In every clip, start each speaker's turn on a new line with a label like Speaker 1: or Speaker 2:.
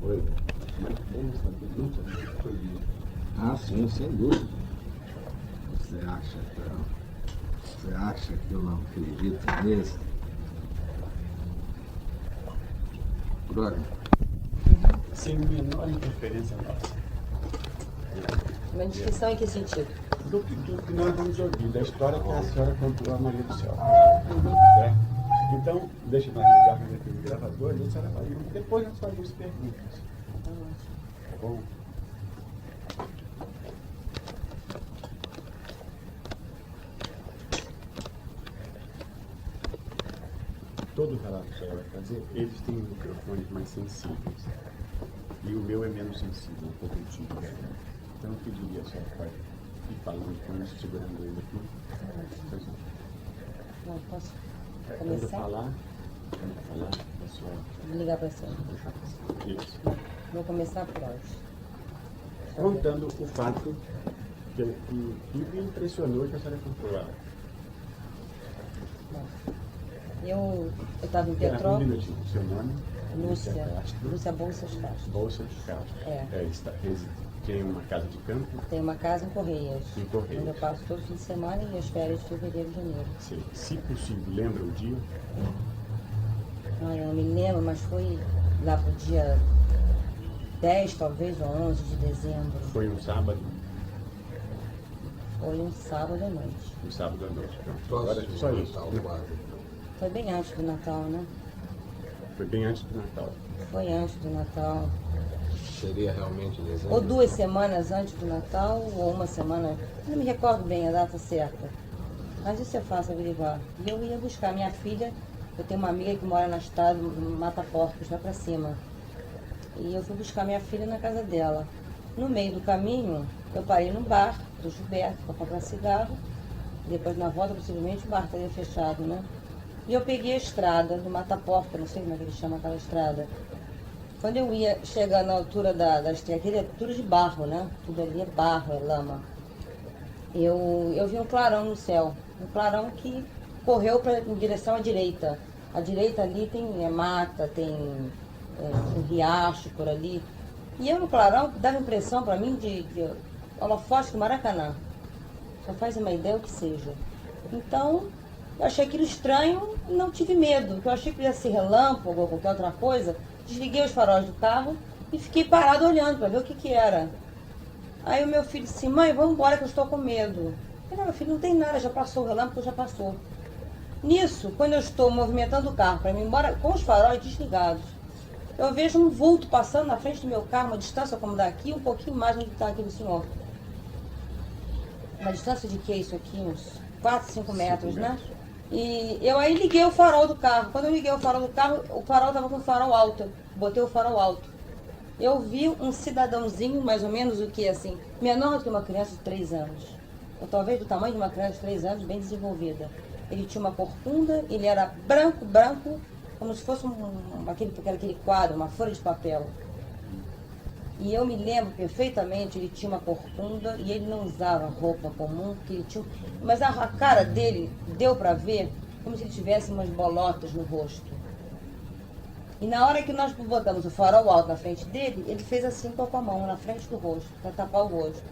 Speaker 1: Oi. Ah, sim, sem dúvida. Você acha que eu não acredito nisso? Brother.
Speaker 2: Sem menor interferência nossa.
Speaker 3: Uma descrição em que sentido?
Speaker 2: Do que nós vamos ouvir, da história que a senhora contou a Maria do Céu. Certo? Então, deixa nós ligar no gravador e a senhora vai. Depois nós fazemos perguntas. Tá bom? Todo o relato que ela vai fazer, eles têm microfones mais sensíveis. E o meu é menos sensível, um pouco antigo. Então eu pediria a senhora para ir falando com isso, segurando ele aqui.
Speaker 3: Não, posso
Speaker 2: Quando
Speaker 3: começar?
Speaker 2: falar, a senhora
Speaker 3: Vou ligar para você.
Speaker 2: isso.
Speaker 3: Vou começar por hoje.
Speaker 2: Contando o fato que me impressionou que a senhora contou lá.
Speaker 3: Eu estava em
Speaker 2: Um
Speaker 3: Petrópolis.
Speaker 2: minutinho, seu nome?
Speaker 3: Lúcia
Speaker 2: Castro.
Speaker 3: Bolsas Castro.
Speaker 2: Bolsas Castro. Tem uma casa de campo.
Speaker 3: Tem uma casa em Correias,
Speaker 2: Em Correias.
Speaker 3: onde eu passo todo fim de semana e as férias de fevereiro e janeiro.
Speaker 2: Sim. Se possível, lembra o dia?
Speaker 3: Eu não me lembro, mas foi lá pro dia 10, talvez, ou 11 de dezembro.
Speaker 2: Foi um sábado?
Speaker 3: Foi um sábado à noite.
Speaker 2: Um sábado à noite. Pronto.
Speaker 1: Posso
Speaker 2: Agora só isso.
Speaker 1: Natal, quase.
Speaker 3: Foi bem antes do Natal, né?
Speaker 2: Foi bem antes do Natal.
Speaker 3: Foi antes do Natal.
Speaker 1: Seria realmente dezembro?
Speaker 3: Ou 2 semanas antes do Natal, ou uma semana. Eu não me recordo bem a data certa. Mas isso é fácil averiguar. E eu ia buscar minha filha. Eu tenho uma amiga que mora na estrada, no Mata Porcos, lá pra cima. E eu fui buscar minha filha na casa dela. No meio do caminho, eu parei no bar do Gilberto para comprar cigarro. Depois, na volta, possivelmente, o bar estaria fechado, né? E eu peguei a estrada do Mata Porca, não sei como é que eles chamam aquela estrada. Quando eu ia chegar na altura da estrada, aquele é tudo de barro, né? Tudo ali é barro, é lama. Eu vi um clarão no céu. Um clarão que correu em direção à direita. À direita ali tem mata, tem um riacho por ali. E eu no clarão dava impressão para mim de holofote do Maracanã. Só faz uma ideia o que seja. Então, eu achei aquilo estranho e não tive medo, porque eu achei que ia ser relâmpago ou qualquer outra coisa. Desliguei os faróis do carro e fiquei parado olhando para ver o que era. Aí o meu filho disse, mãe, vamos embora que eu estou com medo. Eu falei, não, meu filho, não tem nada, já passou o relâmpago, já passou. Nisso, quando eu estou movimentando o carro para ir embora com os faróis desligados, eu vejo um vulto passando na frente do meu carro, uma distância como daqui, um pouquinho mais onde está aquele senhor. Uma distância de que isso aqui? Uns 4, 5 metros, né? E eu aí liguei o farol do carro. Quando eu liguei o farol do carro, o farol estava com o farol alto. Eu botei o farol alto. Eu vi um cidadãozinho, mais ou menos o que assim, menor do que uma criança de 3 anos. Ou talvez do tamanho de uma criança de 3 anos, bem desenvolvida. Ele tinha uma corcunda, ele era branco, como se fosse aquele quadro, uma folha de papel. E eu me lembro perfeitamente, ele tinha uma corcunda e ele não usava roupa comum, que ele tinha, mas a cara dele deu para ver como se ele tivesse umas bolotas no rosto. E na hora que nós botamos o farol alto na frente dele, ele fez assim com a mão na frente do rosto, para tapar o rosto.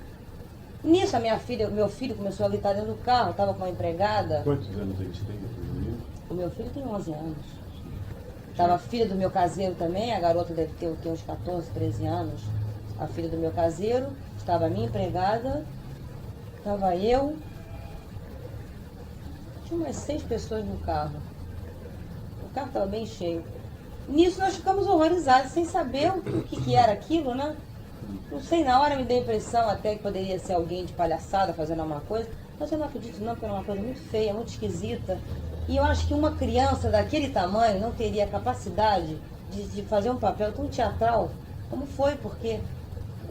Speaker 3: Nisso, meu filho começou a gritar dentro do carro, estava com uma empregada.
Speaker 2: Quantos anos eles têm, menino?
Speaker 3: O meu filho tem 11 anos. Estava a filha do meu caseiro também, a garota deve ter o quê, uns 14, 13 anos. A filha do meu caseiro, estava a minha empregada, estava eu. Tinha umas 6 pessoas no carro. O carro estava bem cheio. Nisso nós ficamos horrorizados, sem saber o que era aquilo, né? Não sei, na hora me deu a impressão até que poderia ser alguém de palhaçada fazendo alguma coisa, mas eu não acredito não, porque era uma coisa muito feia, muito esquisita. E eu acho que uma criança daquele tamanho não teria a capacidade de fazer um papel tão teatral como foi, porque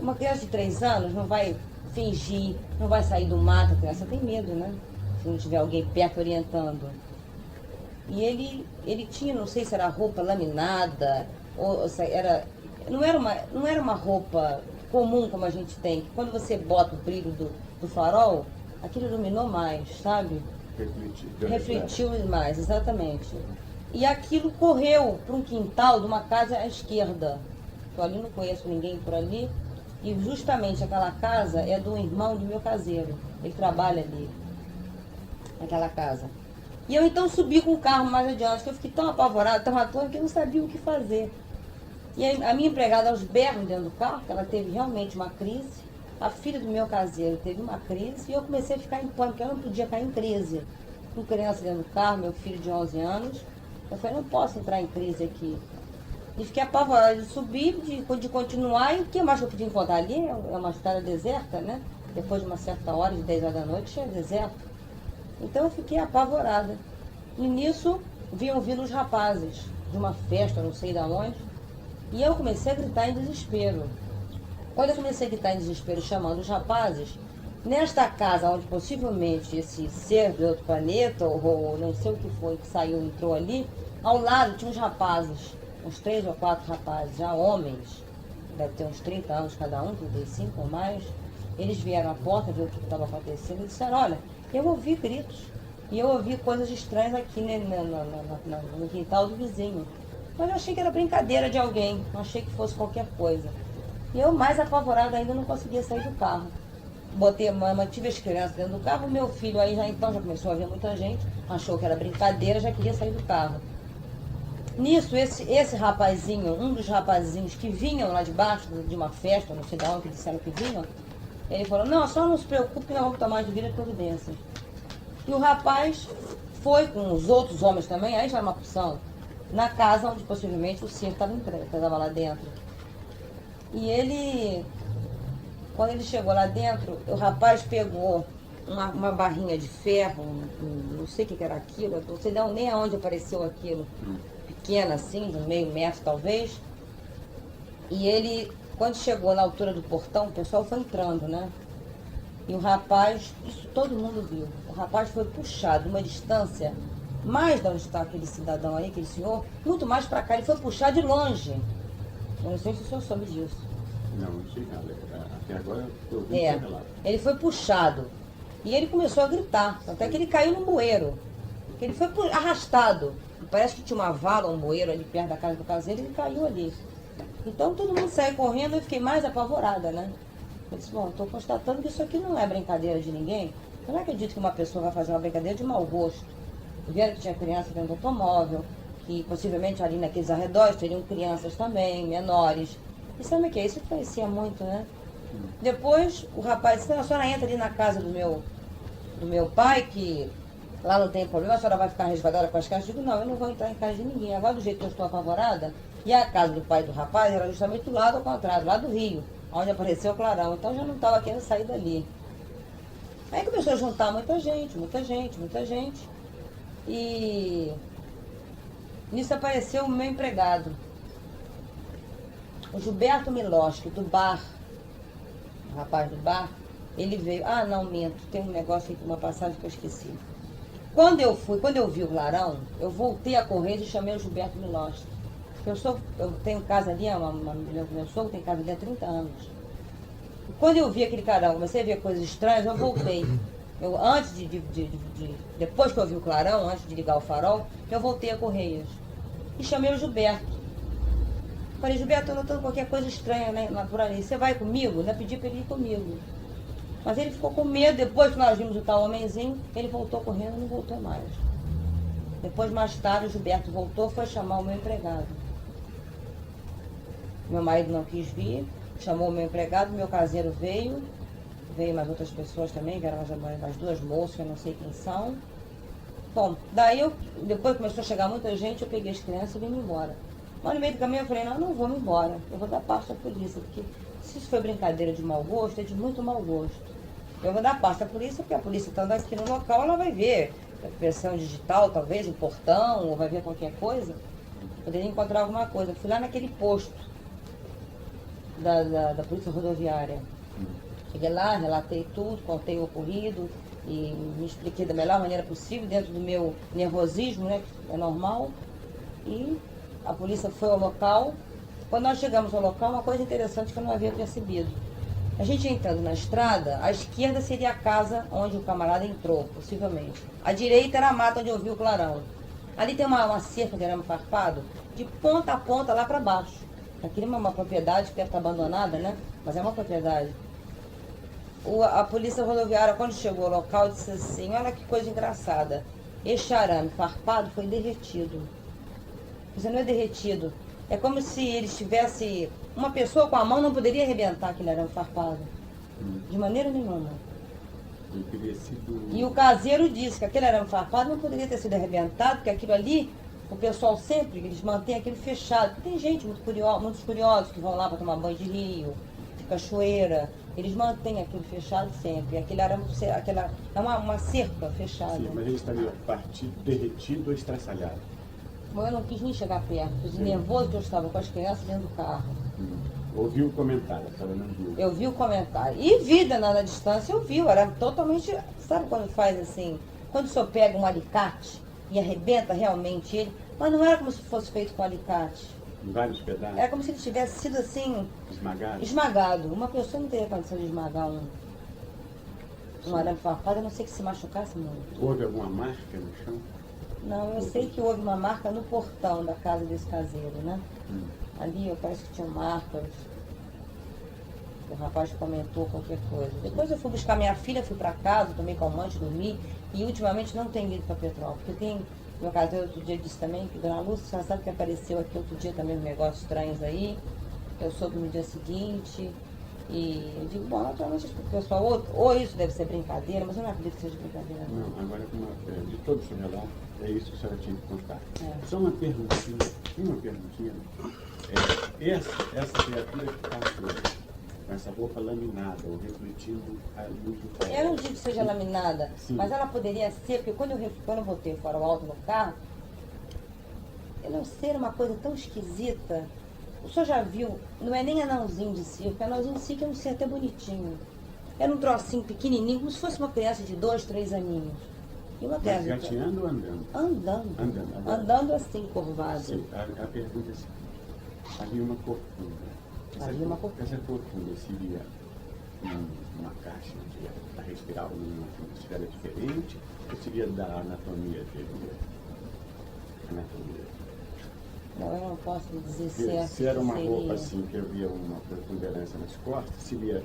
Speaker 3: uma criança de 3 anos não vai fingir, não vai sair do mato, a criança tem medo, né? Se não tiver alguém perto orientando. E ele tinha, não sei se era roupa laminada, ou se era... Não era uma roupa comum como a gente tem. Quando você bota o brilho do farol, aquilo iluminou mais, sabe? Refletiu mais, exatamente. E aquilo correu para um quintal de uma casa à esquerda. Estou ali, não conheço ninguém por ali. E justamente aquela casa é do irmão do meu caseiro. Ele trabalha ali, naquela casa. E eu então subi com o carro mais adiante, que eu fiquei tão apavorada, tão atônita, que eu não sabia o que fazer. E aí, a minha empregada aos berros dentro do carro, que ela teve realmente uma crise. A filha do meu caseiro teve uma crise e eu comecei a ficar em pânico, porque eu não podia cair em crise. Com criança dentro do carro, meu filho de 11 anos. Eu falei, não posso entrar em crise aqui. E fiquei apavorada de subir, de continuar. E o que mais que eu podia encontrar ali? É uma estrada deserta, né? Depois de uma certa hora, de 10 horas da noite, é deserto. Então eu fiquei apavorada. E nisso, vinham vindo os rapazes de uma festa, não sei de onde. E eu comecei a gritar em desespero. Quando eu comecei a gritar em desespero chamando os rapazes, nesta casa onde possivelmente esse ser do outro planeta, ou não sei o que foi que saiu e entrou ali, ao lado tinha uns rapazes, uns 3 ou 4 rapazes, já homens, deve ter uns 30 anos cada um, 35 ou mais. Eles vieram à porta, ver o que estava acontecendo e disseram, olha, eu ouvi gritos e eu ouvi coisas estranhas aqui no quintal do vizinho. Mas eu achei que era brincadeira de alguém, não achei que fosse qualquer coisa. E eu, mais apavorada ainda, não conseguia sair do carro. Mantive as crianças dentro do carro, meu filho aí já começou a ver muita gente, achou que era brincadeira, já queria sair do carro. Nisso, esse rapazinho, um dos rapazinhos que vinham lá de baixo de uma festa, não sei de onde que disseram que vinham, ele falou, não, só não se preocupe que nós vamos tomar as devidas providências. E o rapaz foi com os outros homens também, aí já era uma opção, na casa onde possivelmente o circo estava lá dentro. E ele, quando ele chegou lá dentro, o rapaz pegou uma barrinha de ferro, não sei o que era aquilo, não sei nem aonde apareceu aquilo, pequena assim, de meio metro talvez. E ele, quando chegou na altura do portão, o pessoal foi entrando, né? E o rapaz, isso todo mundo viu, o rapaz foi puxado uma distância, mais de onde está aquele cidadão aí, aquele senhor, muito mais para cá, ele foi puxado de longe. Eu não sei se o senhor soube disso.
Speaker 2: Não, não sei nada. Até agora eu estou ouvindo lá.
Speaker 3: Ele foi puxado. E ele começou a gritar. Até que ele caiu no bueiro. Ele foi arrastado. Parece que tinha uma vala, um bueiro ali perto da casa do caseiro, e ele caiu ali. Então todo mundo saiu correndo e eu fiquei mais apavorada, né? Eu disse, bom, estou constatando que isso aqui não é brincadeira de ninguém. Eu não acredito que uma pessoa vai fazer uma brincadeira de mau gosto. Vieram que tinha criança dentro do automóvel, que possivelmente ali naqueles arredores teriam crianças também, menores. E sabe o que é? Isso influencia muito, né? Depois o rapaz disse, não, a senhora entra ali na casa do meu pai, que lá não tem problema, a senhora vai ficar resguardada com as casas. Eu digo, não, eu não vou entrar em casa de ninguém. Agora do jeito que eu estou apavorada, e a casa do pai do rapaz era justamente do lado ao contrário, lá do rio, onde apareceu o clarão. Então eu já não estava querendo sair dali. Aí começou a juntar muita gente. E nisso apareceu o meu empregado, o Gilberto Miloski, do bar, o rapaz do bar. Ele veio, não, minto, tem um negócio aqui, uma passagem que eu esqueci. Quando eu vi o clarão, eu voltei a correr e chamei o Gilberto Miloski. Eu tenho casa ali, meu sogro tem casa ali há 30 anos. E quando eu vi aquele clarão, comecei a ver coisas estranhas, eu voltei. Depois que eu vi o clarão, antes de ligar o farol, eu voltei a Correias. E chamei o Gilberto. Falei, Gilberto, eu notando qualquer coisa estranha, né, naturalmente. Você vai comigo? Eu pedi para ele ir comigo. Mas ele ficou com medo. Depois que nós vimos o tal homenzinho, ele voltou correndo e não voltou mais. Depois, mais tarde, o Gilberto voltou, foi chamar o meu empregado. Meu marido não quis vir, chamou o meu empregado, meu caseiro veio mais outras pessoas também, vieram mais 2 moças, eu não sei quem são. Bom, daí depois começou a chegar muita gente, eu peguei as crianças e vim embora. Mas no meio do caminho eu falei, não vou me embora, eu vou dar parte à polícia, porque se isso foi brincadeira de mau gosto, é de muito mau gosto. Eu vou dar parte à polícia, porque a polícia estando aqui no local, ela vai ver impressão digital, talvez, um portão, ou vai ver qualquer coisa, poderia encontrar alguma coisa. Eu fui lá naquele posto da Polícia Rodoviária. Cheguei lá, relatei tudo, contei o ocorrido e me expliquei da melhor maneira possível, dentro do meu nervosismo, né, que é normal. E a polícia foi ao local. Quando nós chegamos ao local, uma coisa interessante que eu não havia percebido. A gente entrando na estrada, à esquerda seria a casa onde o camarada entrou, possivelmente. À direita era a mata onde eu vi o clarão. Ali tem uma cerca de arame farpado, de ponta a ponta lá para baixo. Aquilo é uma propriedade que deve estar abandonada, né? Mas é uma propriedade. A polícia rodoviária, quando chegou ao local, disse assim, olha que coisa engraçada. Este arame farpado foi derretido. Isso não é derretido. É como se ele estivesse... Uma pessoa com a mão não poderia arrebentar aquele arame farpado. De maneira nenhuma.
Speaker 2: Ele teria sido...
Speaker 3: E o caseiro disse que aquele arame farpado não poderia ter sido arrebentado, porque aquilo ali, o pessoal sempre, eles mantêm aquilo fechado. Porque tem gente muitos curiosos que vão lá para tomar banho de rio, de cachoeira. Eles mantêm aquilo fechado sempre. Aquele arame, é uma cerca fechada.
Speaker 2: Sim, mas ele estaria partido, derretido ou estraçalhado?
Speaker 3: Bom, eu não quis nem chegar perto, de nervoso que eu estava com as crianças dentro do carro.
Speaker 2: Ouviu o comentário, a senhora não viu?
Speaker 3: Eu vi o comentário. E vi, na distância, eu vi. Era totalmente... Sabe quando faz assim? Quando o senhor pega um alicate e arrebenta realmente ele, mas não era como se fosse feito com alicate.
Speaker 2: Em vários pedaços?
Speaker 3: Era como se ele tivesse sido assim...
Speaker 2: Esmagado?
Speaker 3: Esmagado. Uma pessoa não teria condição de esmagar um arame farpado, a não ser que se machucasse muito.
Speaker 2: Houve alguma marca no chão?
Speaker 3: Não, eu sei que houve uma marca no portão da casa desse caseiro, né? Ali parece que tinha marcas. O rapaz comentou qualquer coisa. Depois eu fui buscar minha filha, fui para casa, tomei calmante, dormi. E ultimamente não tenho ido para Petrópolis. Porque tem, meu caseiro outro dia disse também que Dona Lúcia, já sabe que apareceu aqui outro dia também uns negócios estranhos aí. Eu soube no dia seguinte. E eu digo, bom, naturalmente o pessoal, ou isso deve ser brincadeira, mas eu não acredito que seja brincadeira.
Speaker 2: Não, agora de todo o seu relato, é isso que a senhora tinha que contar.
Speaker 3: É.
Speaker 2: Só uma perguntinha. Essa criatura que passou com essa roupa laminada, ou refletindo a luz do farol.
Speaker 3: Eu não digo que seja laminada,
Speaker 2: Sim.
Speaker 3: mas ela poderia ser, porque quando eu botei o farol alto no carro, eu não sei, era uma coisa tão esquisita. O senhor já viu, não é nem anãozinho de circo, anãozinho de circo é um ser até bonitinho. Era um trocinho pequenininho, como se fosse uma criança de 2, 3 aninhos. E uma criança...
Speaker 2: Gateando ou andando?
Speaker 3: Andando.
Speaker 2: Agora.
Speaker 3: Andando assim, curvado.
Speaker 2: Sim, a pergunta é a seguinte. Havia uma corcunda.
Speaker 3: Havia uma corcunda.
Speaker 2: Essa corcunda seria uma caixa para respirar numa atmosfera diferente, ou seria da anatomia dele? Anatomia.
Speaker 3: Não, eu não posso dizer
Speaker 2: Se
Speaker 3: certo.
Speaker 2: era uma
Speaker 3: seria.
Speaker 2: roupa assim, que havia uma protuberância nas costas, seria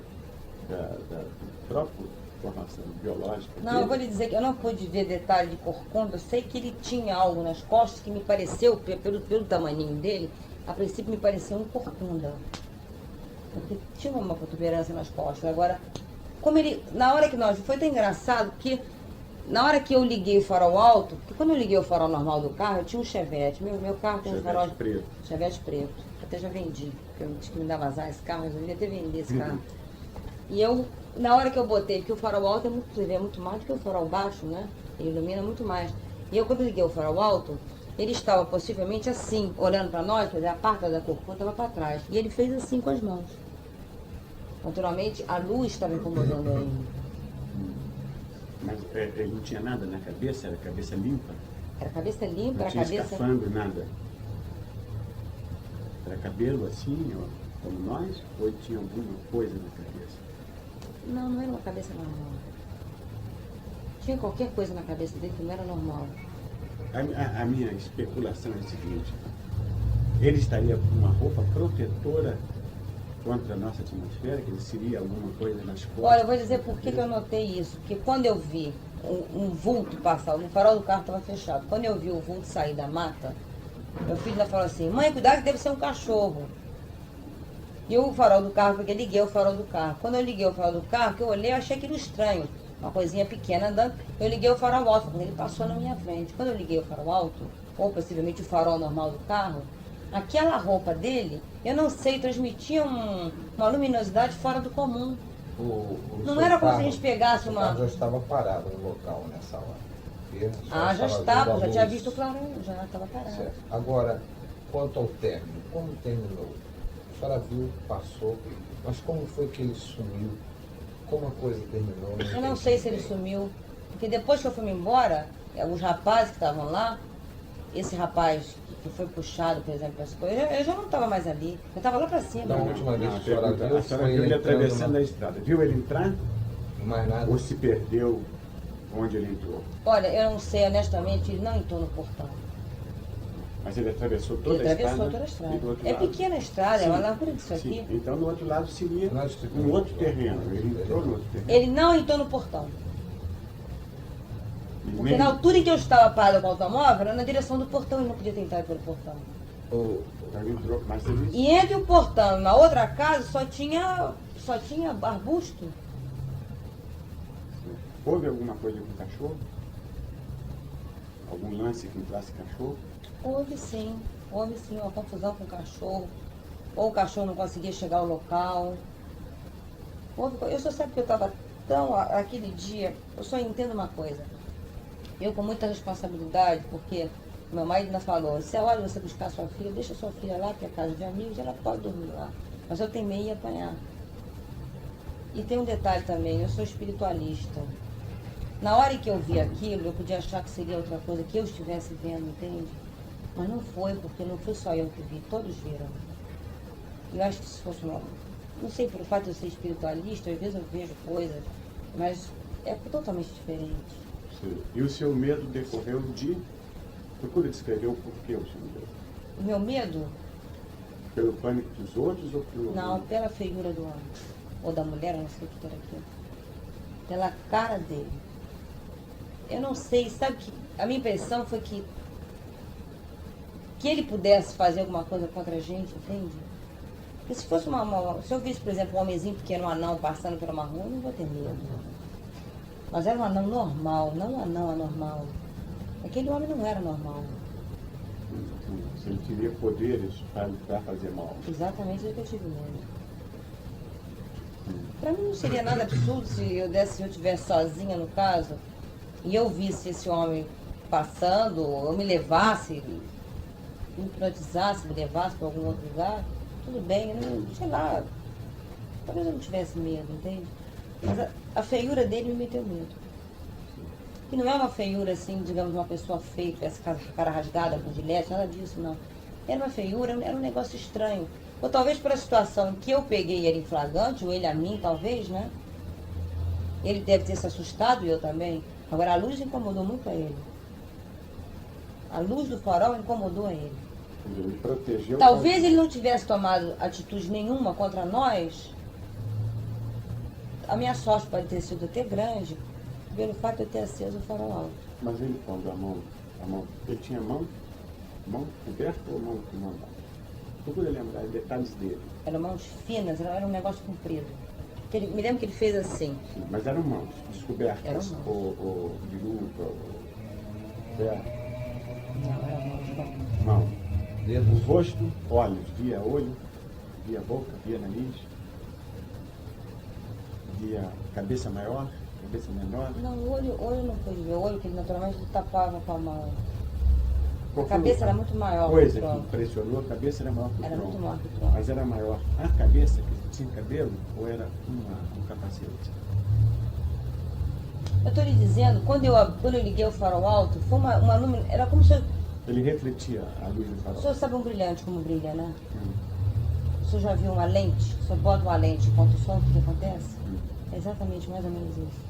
Speaker 2: da própria formação biológica?
Speaker 3: Não, eu vou lhe dizer que eu não pude ver detalhe de corcunda. Eu sei que ele tinha algo nas costas que me pareceu, pelo tamaninho dele, a princípio me pareceu um corcunda. Porque tinha uma protuberância nas costas. Agora, como ele, na hora que foi tão engraçado que na hora que eu liguei o farol alto, porque quando eu liguei o farol normal do carro, eu tinha um Chevette. Meu carro tem um farol
Speaker 2: preto.
Speaker 3: Chevette preto. Até já vendi, porque eu disse que me dava azar esse carro, eu resolvi até vender esse carro. E eu, na hora que eu botei, porque o farol alto é muito mais do que o farol baixo, né? Ele ilumina muito mais. E eu, quando liguei o farol alto, ele estava possivelmente assim, olhando para nós, quer dizer, a parte da corcunda estava para trás. E ele fez assim com as mãos. Naturalmente, a luz estava incomodando ele.
Speaker 2: Mas ele não tinha nada na cabeça? Era cabeça limpa?
Speaker 3: Era cabeça limpa,
Speaker 2: Não
Speaker 3: era
Speaker 2: tinha
Speaker 3: cabeça...
Speaker 2: escafandro, nada? Era cabelo assim, ó, como nós? Ou ele tinha alguma coisa na cabeça?
Speaker 3: Não, não era uma cabeça normal. Tinha qualquer coisa na cabeça dele que não era normal.
Speaker 2: A minha especulação é a seguinte: ele estaria com uma roupa protetora contra a nossa atmosfera, que ele seria alguma coisa nas costas?
Speaker 3: Olha, eu vou dizer por que eu notei isso. Porque quando eu vi um vulto passar, o farol do carro estava fechado. Quando eu vi o vulto sair da mata, meu filho ainda falou assim, mãe, cuidado que deve ser um cachorro. E o farol do carro, porque eu liguei o farol do carro. Quando eu liguei o farol do carro, que eu olhei, eu achei aquilo estranho. Uma coisinha pequena andando, eu liguei o farol alto, quando ele passou na minha frente. Quando eu liguei o farol alto, ou possivelmente o farol normal do carro, aquela roupa dele, eu não sei, transmitia uma luminosidade fora do comum. Não era como se a gente pegasse uma...
Speaker 1: O carro já estava parado no local nessa hora.
Speaker 3: Já estava, já tinha visto clarão, já estava parado.
Speaker 1: Certo. Agora, quanto ao término, como terminou? A senhora viu, passou, mas como foi que ele sumiu? Como a coisa terminou?
Speaker 3: Eu não sei se ele sumiu, porque depois que eu fui embora, os rapazes que estavam lá, esse rapaz que foi puxado, por exemplo, eu já não estava mais ali, eu estava lá para cima.
Speaker 1: Da última vez que a senhora viu,
Speaker 2: a senhora viu ele atravessando a estrada. Viu ele entrar?
Speaker 1: Mais nada.
Speaker 2: Ou se perdeu onde ele entrou?
Speaker 3: Olha, eu não sei, honestamente, ele não entrou no portão.
Speaker 2: Mas ele atravessou toda
Speaker 3: Ele
Speaker 2: a
Speaker 3: atravessou
Speaker 2: estrada?
Speaker 3: toda a estrada.
Speaker 2: E do outro
Speaker 3: É
Speaker 2: lado?
Speaker 3: pequena a estrada, é uma
Speaker 2: Sim.
Speaker 3: largura disso
Speaker 2: Sim.
Speaker 3: aqui.
Speaker 2: Então, do outro lado seria
Speaker 1: Nós ficamos
Speaker 2: um outro
Speaker 1: no
Speaker 2: terreno.
Speaker 1: outro
Speaker 2: Ele entrou no outro terreno.
Speaker 3: Ele não entrou no portão.
Speaker 2: E
Speaker 3: Porque
Speaker 2: nem-
Speaker 3: na altura em que eu estava parada com o automóvel, era na direção do portão, ele não podia ter entrado pelo portão.
Speaker 2: Então, ele entrou, mas ele...
Speaker 3: E entre o portão e na outra casa só tinha arbusto.
Speaker 2: Houve alguma coisa com o cachorro? Algum lance que entrasse cachorro?
Speaker 3: Houve sim, uma confusão com o cachorro. Ou o cachorro não conseguia chegar ao local. Eu só sei que eu estava tão, aquele dia, eu só entendo uma coisa. Eu com muita responsabilidade, porque meu marido ainda falou, se é hora de você buscar sua filha, deixa sua filha lá, que é casa de amigos, ela pode dormir lá. Mas eu temei em apanhar. E tem um detalhe também, eu sou espiritualista. Na hora em que eu vi aquilo, eu podia achar que seria outra coisa que eu estivesse vendo, entende? Mas não foi, porque não foi só eu que vi, todos viram. E eu acho que se fosse uma... Não sei, pelo fato de eu ser espiritualista, às vezes eu vejo coisas, mas é totalmente diferente.
Speaker 2: Sim. E o seu medo decorreu de... Procura descrever o porquê o seu medo.
Speaker 3: O meu medo,
Speaker 2: Pelo pânico dos outros ou pelo...
Speaker 3: não, pela feiura do homem, ou da mulher, eu não sei o que era aquilo. Pela cara dele. Eu não sei, sabe que a minha impressão foi que ele pudesse fazer alguma coisa contra a gente, entende? Porque se fosse se eu visse, por exemplo, um homenzinho pequeno, um anão passando por uma rua, eu não vou ter medo. Mas era um anão normal, não um anão anormal. Aquele homem não era normal.
Speaker 2: Se ele teria poderes para fazer mal.
Speaker 3: Exatamente o que eu tive medo. Para mim não seria nada absurdo se eu estivesse sozinha no caso, e eu visse esse homem passando, eu me levasse, me hipnotizasse, me levasse para algum outro lugar, tudo bem, eu não, sei lá, talvez eu não tivesse medo, entende? Mas a feiura dele me meteu medo. E não é uma feiura assim, digamos, uma pessoa feia, tivesse cara rasgada, com gilete, nada disso, não. Era uma feiura, era um negócio estranho. Ou talvez pela situação que eu peguei ele em flagrante, ou ele a mim, talvez, né? Ele deve ter se assustado e eu também. Agora, a luz incomodou muito a ele. A luz do farol incomodou a ele.
Speaker 2: Ele protegeu...
Speaker 3: Talvez ele não tivesse tomado atitude nenhuma contra nós. A minha sorte pode ter sido até grande, pelo fato de eu ter aceso o farol alto.
Speaker 2: Mas ele pondo a mão, ele tinha mão coberta ou mão com mão? Procura lembrar detalhes dele.
Speaker 3: Eram mãos finas, era um negócio comprido. Me lembro que ele fez assim.
Speaker 2: Sim, mas eram mãos descobertas,
Speaker 3: Eram mãos.
Speaker 2: ou de luva, ou pé,
Speaker 3: Não, era mãos, não.
Speaker 2: mão. O
Speaker 1: Dedos.
Speaker 2: rosto, olhos, via olho, via boca, via nariz, via cabeça maior, cabeça menor.
Speaker 3: Não, o olho não foi ver. O olho que ele naturalmente tapava com a mão.
Speaker 2: Qual
Speaker 3: A
Speaker 2: foi
Speaker 3: cabeça era muito maior
Speaker 2: coisa
Speaker 3: que o
Speaker 2: que
Speaker 3: tronco.
Speaker 2: impressionou, a cabeça era maior que o
Speaker 3: Era
Speaker 2: tronco.
Speaker 3: muito maior que o tronco.
Speaker 2: Mas era maior a cabeça, que tinha cabelo, ou era um capacete?
Speaker 3: Eu estou lhe dizendo, quando eu liguei o farol alto, foi uma luz, era como se
Speaker 2: Ele refletia a luz do
Speaker 3: o
Speaker 2: farol.
Speaker 3: senhor sabe um brilhante como brilha, né?
Speaker 2: Hum,
Speaker 3: O senhor já viu uma lente? O senhor bota uma lente contra o som, o que acontece?
Speaker 2: hum.
Speaker 3: É exatamente mais ou menos isso.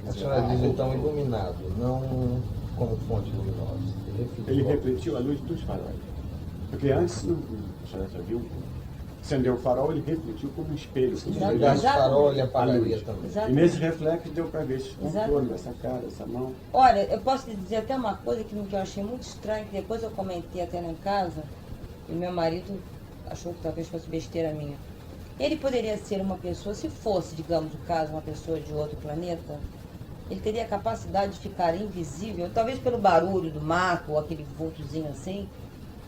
Speaker 1: A senhora diz então iluminado, não como fonte luminosa.
Speaker 2: Ele refletiu a luz dos faróis. Porque antes, a senhora já viu, acendeu o farol, ele refletiu como um espelho.
Speaker 1: Se
Speaker 3: Exato.
Speaker 1: ligasse o farol, ele
Speaker 2: A
Speaker 1: apagaria
Speaker 2: luz.
Speaker 1: também.
Speaker 3: Exato.
Speaker 2: E nesse reflexo deu para ver esse contorno,
Speaker 3: Exatamente.
Speaker 2: essa cara, essa mão.
Speaker 3: Olha, eu posso lhe dizer até uma coisa que eu achei muito estranha, que depois eu comentei até lá em casa, e meu marido achou que talvez fosse besteira minha. Ele poderia ser uma pessoa, se fosse, digamos, o caso, uma pessoa de outro planeta, ele teria a capacidade de ficar invisível, talvez pelo barulho do mato, ou aquele vultozinho assim,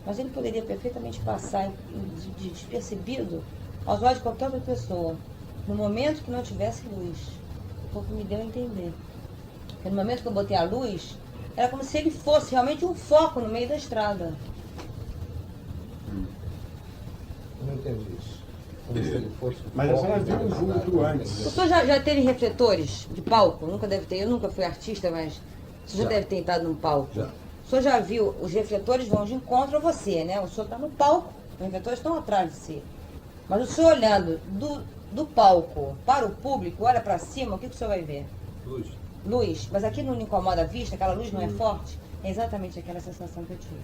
Speaker 3: mas ele poderia perfeitamente passar despercebido aos olhos de qualquer outra pessoa, no momento que não tivesse luz. Foi o que me deu a entender. Porque no momento que eu botei a luz, era como se ele fosse realmente um foco no meio da estrada.
Speaker 1: Não entendi isso. Como se ele fosse.
Speaker 2: Mas a senhora
Speaker 1: foco
Speaker 2: viu
Speaker 1: da
Speaker 2: um
Speaker 1: cidade,
Speaker 2: vulto
Speaker 1: não
Speaker 2: antes.
Speaker 1: entendi.
Speaker 3: O senhor já teve refletores de palco? Nunca deve ter. Eu nunca fui artista, mas o senhor
Speaker 1: Já.
Speaker 3: deve ter entrado num palco.
Speaker 1: Já.
Speaker 3: O senhor já viu, os refletores vão de encontro a você, né? O senhor está no palco, os refletores estão atrás de si. Mas o senhor olhando do palco para o público, olha para cima, o que o senhor vai ver?
Speaker 1: Luz.
Speaker 3: Luz. Mas aqui não lhe incomoda a vista, aquela luz não é forte? É exatamente aquela sensação que eu tive.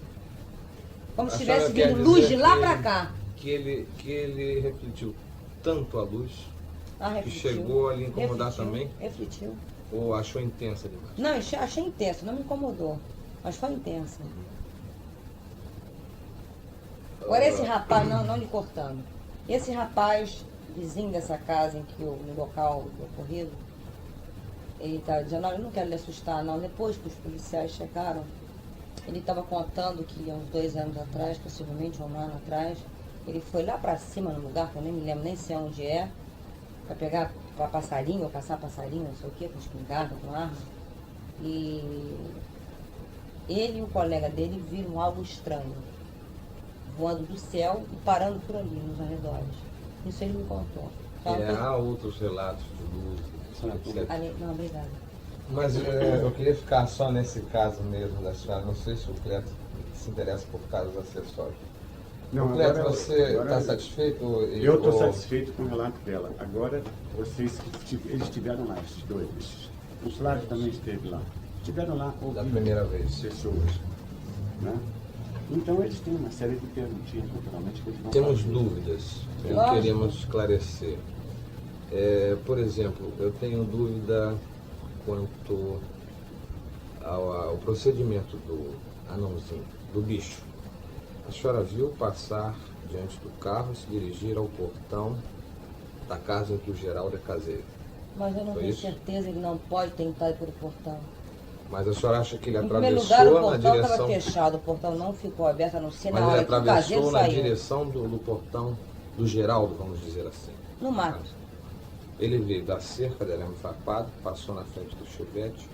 Speaker 3: Como se
Speaker 1: A
Speaker 3: tivesse
Speaker 1: senhora quer
Speaker 3: vindo luz
Speaker 1: dizer
Speaker 3: de lá
Speaker 1: que
Speaker 3: para cá.
Speaker 1: Que ele refletiu tanto a luz
Speaker 3: Ah,
Speaker 1: que
Speaker 3: refletiu.
Speaker 1: chegou a lhe incomodar
Speaker 3: Refletiu,
Speaker 1: também?
Speaker 3: Refletiu.
Speaker 1: Ou achou intensa demais?
Speaker 3: Não, achei intenso, não me incomodou. Mas foi intensa. Agora esse rapaz, não lhe cortando. Esse rapaz, vizinho dessa casa em que no local do ocorrido, ele estava dizendo, olha, eu não quero lhe assustar não. Depois que os policiais chegaram, ele estava contando que há uns 2 anos atrás, possivelmente 1 ano atrás, ele foi lá para cima no lugar, que eu nem me lembro nem sei onde é, para pegar para passarinho, ou caçar passarinho, não sei o que, com espingarda, com arma. E ele e o colega dele viram algo estranho, voando do céu e parando por ali, nos arredores. Isso ele me contou.
Speaker 1: Há outros relatos de luz, etc.
Speaker 3: Não, obrigada.
Speaker 1: Mas eu queria ficar só nesse caso mesmo da senhora. Não sei se o Cleto se interessa por casos acessórios.
Speaker 2: Não,
Speaker 1: Cleto,
Speaker 2: agora-
Speaker 1: você está
Speaker 2: agora-
Speaker 1: satisfeito?
Speaker 2: Eu estou satisfeito com o relato dela. Agora, eles estiveram lá, esses dois. O Flávio também esteve lá. Estiveram lá
Speaker 1: Da
Speaker 2: ouvindo
Speaker 1: primeira vez.
Speaker 2: pessoas. Né? Então, eles têm uma série de perguntinhas, naturalmente, que eles vão
Speaker 1: Temos
Speaker 2: fazer.
Speaker 1: dúvidas que
Speaker 3: Lógico.
Speaker 1: queremos esclarecer. Por exemplo, eu tenho dúvida quanto ao procedimento do anãozinho, do bicho. A senhora viu passar diante do carro e se dirigir ao portão da casa em que o Geraldo é caseiro.
Speaker 3: Mas eu não
Speaker 1: Foi
Speaker 3: tenho
Speaker 1: isso?
Speaker 3: certeza, ele não pode ter entrado pelo portão.
Speaker 1: Mas a senhora acha que ele
Speaker 3: Em primeiro
Speaker 1: atravessou
Speaker 3: lugar, o
Speaker 1: na
Speaker 3: portão estava
Speaker 1: direção...
Speaker 3: fechado, o portão não ficou aberto, a não ser
Speaker 1: Mas
Speaker 3: na
Speaker 1: ele
Speaker 3: hora que o
Speaker 1: atravessou
Speaker 3: caseiro
Speaker 1: na
Speaker 3: saiu.
Speaker 1: direção do portão do Geraldo, vamos dizer assim.
Speaker 3: No mato.
Speaker 1: Ele veio da cerca de arame farpado, passou na frente do chevette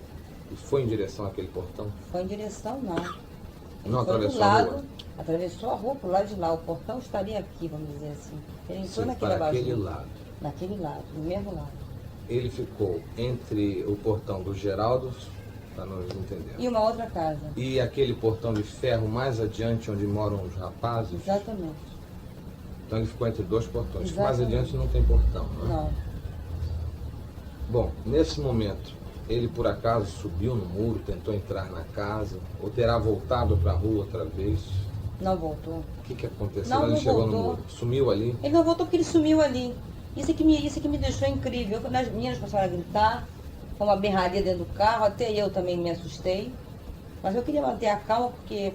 Speaker 1: e foi em direção àquele portão.
Speaker 3: Foi em direção, não. Ele
Speaker 1: Não
Speaker 3: foi
Speaker 1: atravessou
Speaker 3: do
Speaker 1: a
Speaker 3: lado,
Speaker 1: rua?
Speaker 3: atravessou a rua pro lado de lá. O portão estaria aqui, vamos dizer assim. Ele entrou
Speaker 1: Sim,
Speaker 3: naquele
Speaker 1: para aquele
Speaker 3: abajur.
Speaker 1: lado.
Speaker 3: Naquele lado, no mesmo lado.
Speaker 1: Ele ficou entre o portão do Geraldo, para nós entendermos,
Speaker 3: E uma outra casa.
Speaker 1: e aquele portão de ferro mais adiante, onde moram os rapazes.
Speaker 3: Exatamente.
Speaker 1: Então ele ficou entre 2 portões. Mais
Speaker 3: Exatamente.
Speaker 1: adiante não tem portão, né?
Speaker 3: Não.
Speaker 1: Bom, nesse momento, ele por acaso subiu no muro, tentou entrar na casa, ou terá voltado para a rua outra vez?
Speaker 3: Não voltou.
Speaker 1: O que aconteceu?
Speaker 3: Não,
Speaker 1: Ele
Speaker 3: não
Speaker 1: chegou no
Speaker 3: voltou.
Speaker 1: muro, sumiu ali.
Speaker 3: Ele não voltou porque ele sumiu ali. Isso é que me deixou incrível. As meninas começaram a gritar, foi uma berraria dentro do carro, até eu também me assustei. Mas eu queria manter a calma porque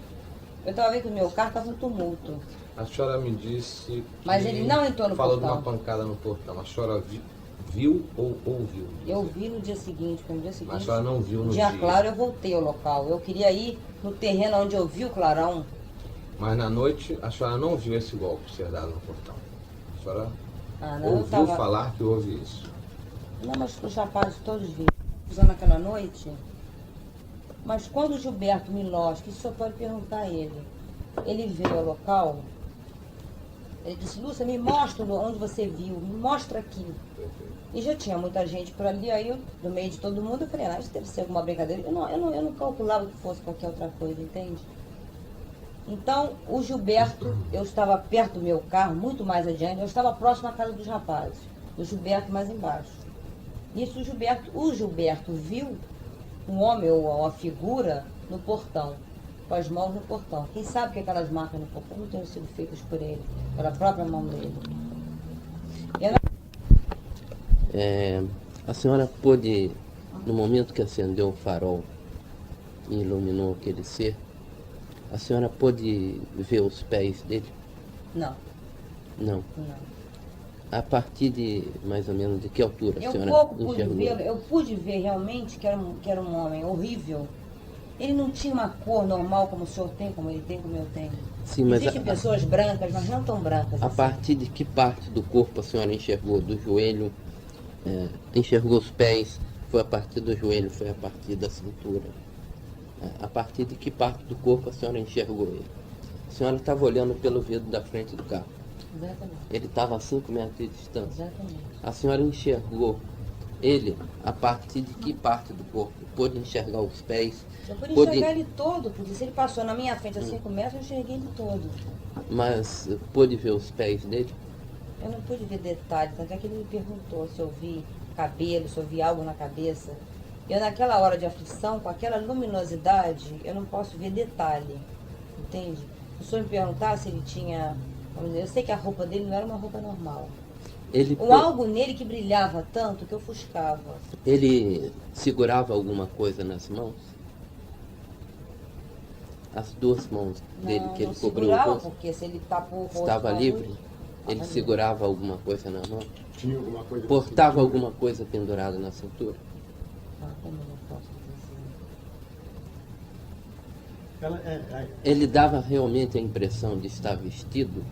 Speaker 3: eu estava vendo que o meu carro estava um tumulto.
Speaker 1: A senhora me disse que
Speaker 3: Mas ele não entrou no
Speaker 1: falou
Speaker 3: portão.
Speaker 1: de uma pancada no portão. A senhora viu ou ouviu?
Speaker 3: Eu vi no dia seguinte, porque no dia seguinte,
Speaker 1: Mas a senhora não viu no
Speaker 3: dia
Speaker 1: dia.
Speaker 3: claro, eu voltei ao local. Eu queria ir no terreno onde eu vi o clarão.
Speaker 1: Mas na noite a senhora não viu esse golpe ser dado no portão. A senhora
Speaker 3: Ah, não, eu
Speaker 1: ouviu
Speaker 3: tava...
Speaker 1: falar que houve isso.
Speaker 3: Não, mas os rapazes todos viram. Usando aquela noite. Mas quando o Gilberto Milós, que o senhor pode perguntar a ele, ele veio ao local, ele disse, Lúcia, me mostra onde você viu, me mostra aqui. E já tinha muita gente por ali, aí eu, no meio de todo mundo, eu falei, isso deve ser alguma brincadeira. Eu não calculava que fosse qualquer outra coisa, entende? Então, o Gilberto, eu estava perto do meu carro, muito mais adiante, eu estava próximo à casa dos rapazes, o Gilberto mais embaixo. Nisso, o Gilberto viu um homem ou uma figura no portão, com as mãos no portão. Quem sabe que aquelas marcas no portão não tenham sido feitas por ele, pela própria mão dele.
Speaker 4: A senhora pôde, no momento que acendeu o farol e iluminou aquele ser, a senhora pôde ver os pés dele?
Speaker 3: Não,
Speaker 4: Não.
Speaker 3: não.
Speaker 4: A partir de mais ou menos de que altura a
Speaker 3: Eu
Speaker 4: senhora
Speaker 3: pouco pude
Speaker 4: enxergou?
Speaker 3: vê-lo, eu pude ver realmente que era um homem horrível. Ele não tinha uma cor normal como o senhor tem, como ele tem, como eu tenho.
Speaker 4: Sim, mas
Speaker 3: Existem pessoas brancas, mas não tão brancas.
Speaker 4: a
Speaker 3: assim.
Speaker 4: partir de que parte do corpo a senhora enxergou? Do joelho? Enxergou os pés? Foi a partir do joelho? Foi a partir da cintura? A partir de que parte do corpo a senhora enxergou ele? A senhora estava olhando pelo vidro da frente do carro.
Speaker 3: Exatamente,
Speaker 4: Ele estava a 5 metros de distância.
Speaker 3: exatamente.
Speaker 4: A senhora enxergou ele a partir de que parte do corpo? Pôde enxergar os pés?
Speaker 3: Eu pude
Speaker 4: Pôde-
Speaker 3: enxergar ele todo, porque se ele passou na minha frente a 5 metros, eu enxerguei ele todo.
Speaker 4: Mas pôde ver os pés dele?
Speaker 3: Eu não pude ver detalhes, tanto é que ele me perguntou se eu vi cabelo, se eu vi algo na cabeça. Eu naquela hora de aflição, com aquela luminosidade, eu não posso ver detalhe, entende? Se o senhor me perguntar se ele tinha, vamos dizer, eu sei que a roupa dele não era uma roupa normal.
Speaker 4: Ele,
Speaker 3: Ou algo nele que brilhava tanto que eu ofuscava.
Speaker 4: ele segurava alguma coisa nas mãos? As duas mãos dele
Speaker 3: Não,
Speaker 4: que ele
Speaker 3: não
Speaker 4: cobriu o
Speaker 3: segurava,
Speaker 4: rosto?
Speaker 3: porque se ele tapou o rosto
Speaker 4: Estava
Speaker 3: com a
Speaker 4: livre?
Speaker 3: luz,
Speaker 4: Ele
Speaker 3: livre.
Speaker 4: segurava alguma coisa na mão?
Speaker 2: Tinha alguma coisa na
Speaker 4: Portava
Speaker 2: cintura?
Speaker 4: alguma coisa pendurada na cintura?
Speaker 3: Ah, como eu não posso dizer?
Speaker 2: Ela
Speaker 4: Ele dava realmente a impressão de estar vestido?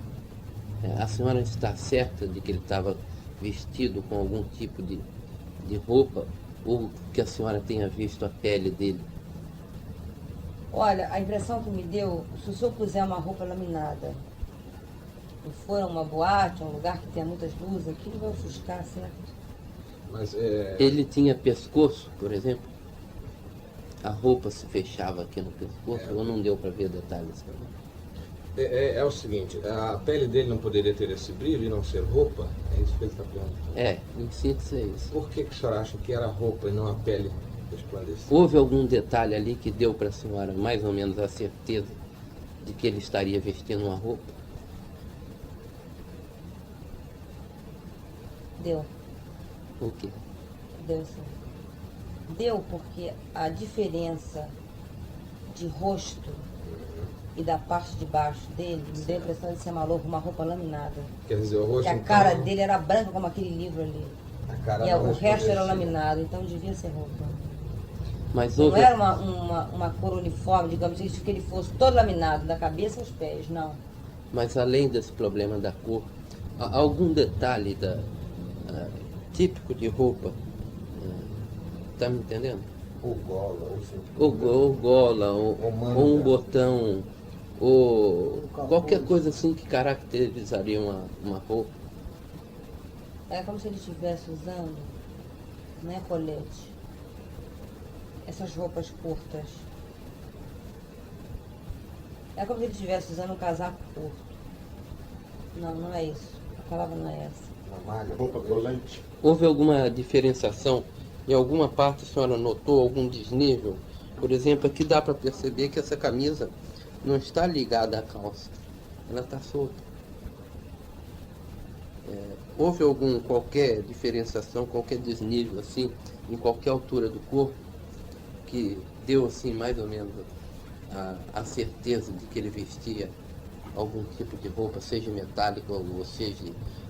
Speaker 4: A senhora está certa de que ele estava vestido com algum tipo de roupa? Ou que a senhora tenha visto a pele dele?
Speaker 3: Olha, a impressão que me deu, se o senhor puser uma roupa laminada e for a uma boate, um lugar que tenha muitas luzes, aquilo vai ofuscar, certo?
Speaker 1: Mas
Speaker 4: Ele tinha pescoço, por exemplo? A roupa se fechava aqui no pescoço ou não deu para ver detalhes?
Speaker 1: é o seguinte, a pele dele não poderia ter esse brilho e não ser roupa? É isso que ele está perguntando.
Speaker 4: Em síntese é isso.
Speaker 1: Por que, que o senhor acha que era roupa e não a pele resplandecente?
Speaker 4: Houve algum detalhe ali que deu para a senhora mais ou menos a certeza de que ele estaria vestindo uma roupa?
Speaker 3: Deu,
Speaker 4: O quê?
Speaker 3: deu sim. Deu porque a diferença de rosto e da parte de baixo dele me deu a impressão de ser maluco, uma roupa laminada.
Speaker 1: Quer dizer, o rosto...
Speaker 3: Que a
Speaker 1: então,
Speaker 3: cara dele era branca como aquele livro ali.
Speaker 1: a cara
Speaker 3: E
Speaker 1: não
Speaker 3: o resto era
Speaker 1: resplandecia.
Speaker 3: laminado, então devia ser roupa.
Speaker 4: Mas
Speaker 3: Não
Speaker 4: houve,
Speaker 3: era uma cor uniforme, digamos assim, que ele fosse todo laminado, da cabeça aos pés, não.
Speaker 4: mas além desse problema da cor, algum detalhe típico de roupa? Está me entendendo?
Speaker 1: Ou gola, ou cintura.
Speaker 4: Ou gola,
Speaker 1: Ou manga.
Speaker 4: ou um botão, ou qualquer coisa assim que caracterizaria uma roupa.
Speaker 3: É como se ele estivesse usando, não é colete, essas roupas curtas. É como se ele estivesse usando um casaco curto. Não, não é isso. A palavra não é essa.
Speaker 1: Uma malha.
Speaker 2: roupa colante.
Speaker 4: Houve alguma diferenciação? Em alguma parte a senhora notou algum desnível? Por exemplo, aqui dá para perceber que essa camisa não está ligada à calça. Ela está solta. Houve qualquer diferenciação, qualquer desnível assim, em qualquer altura do corpo, que deu assim mais ou menos a certeza de que ele vestia algum tipo de roupa, seja metálica, ou seja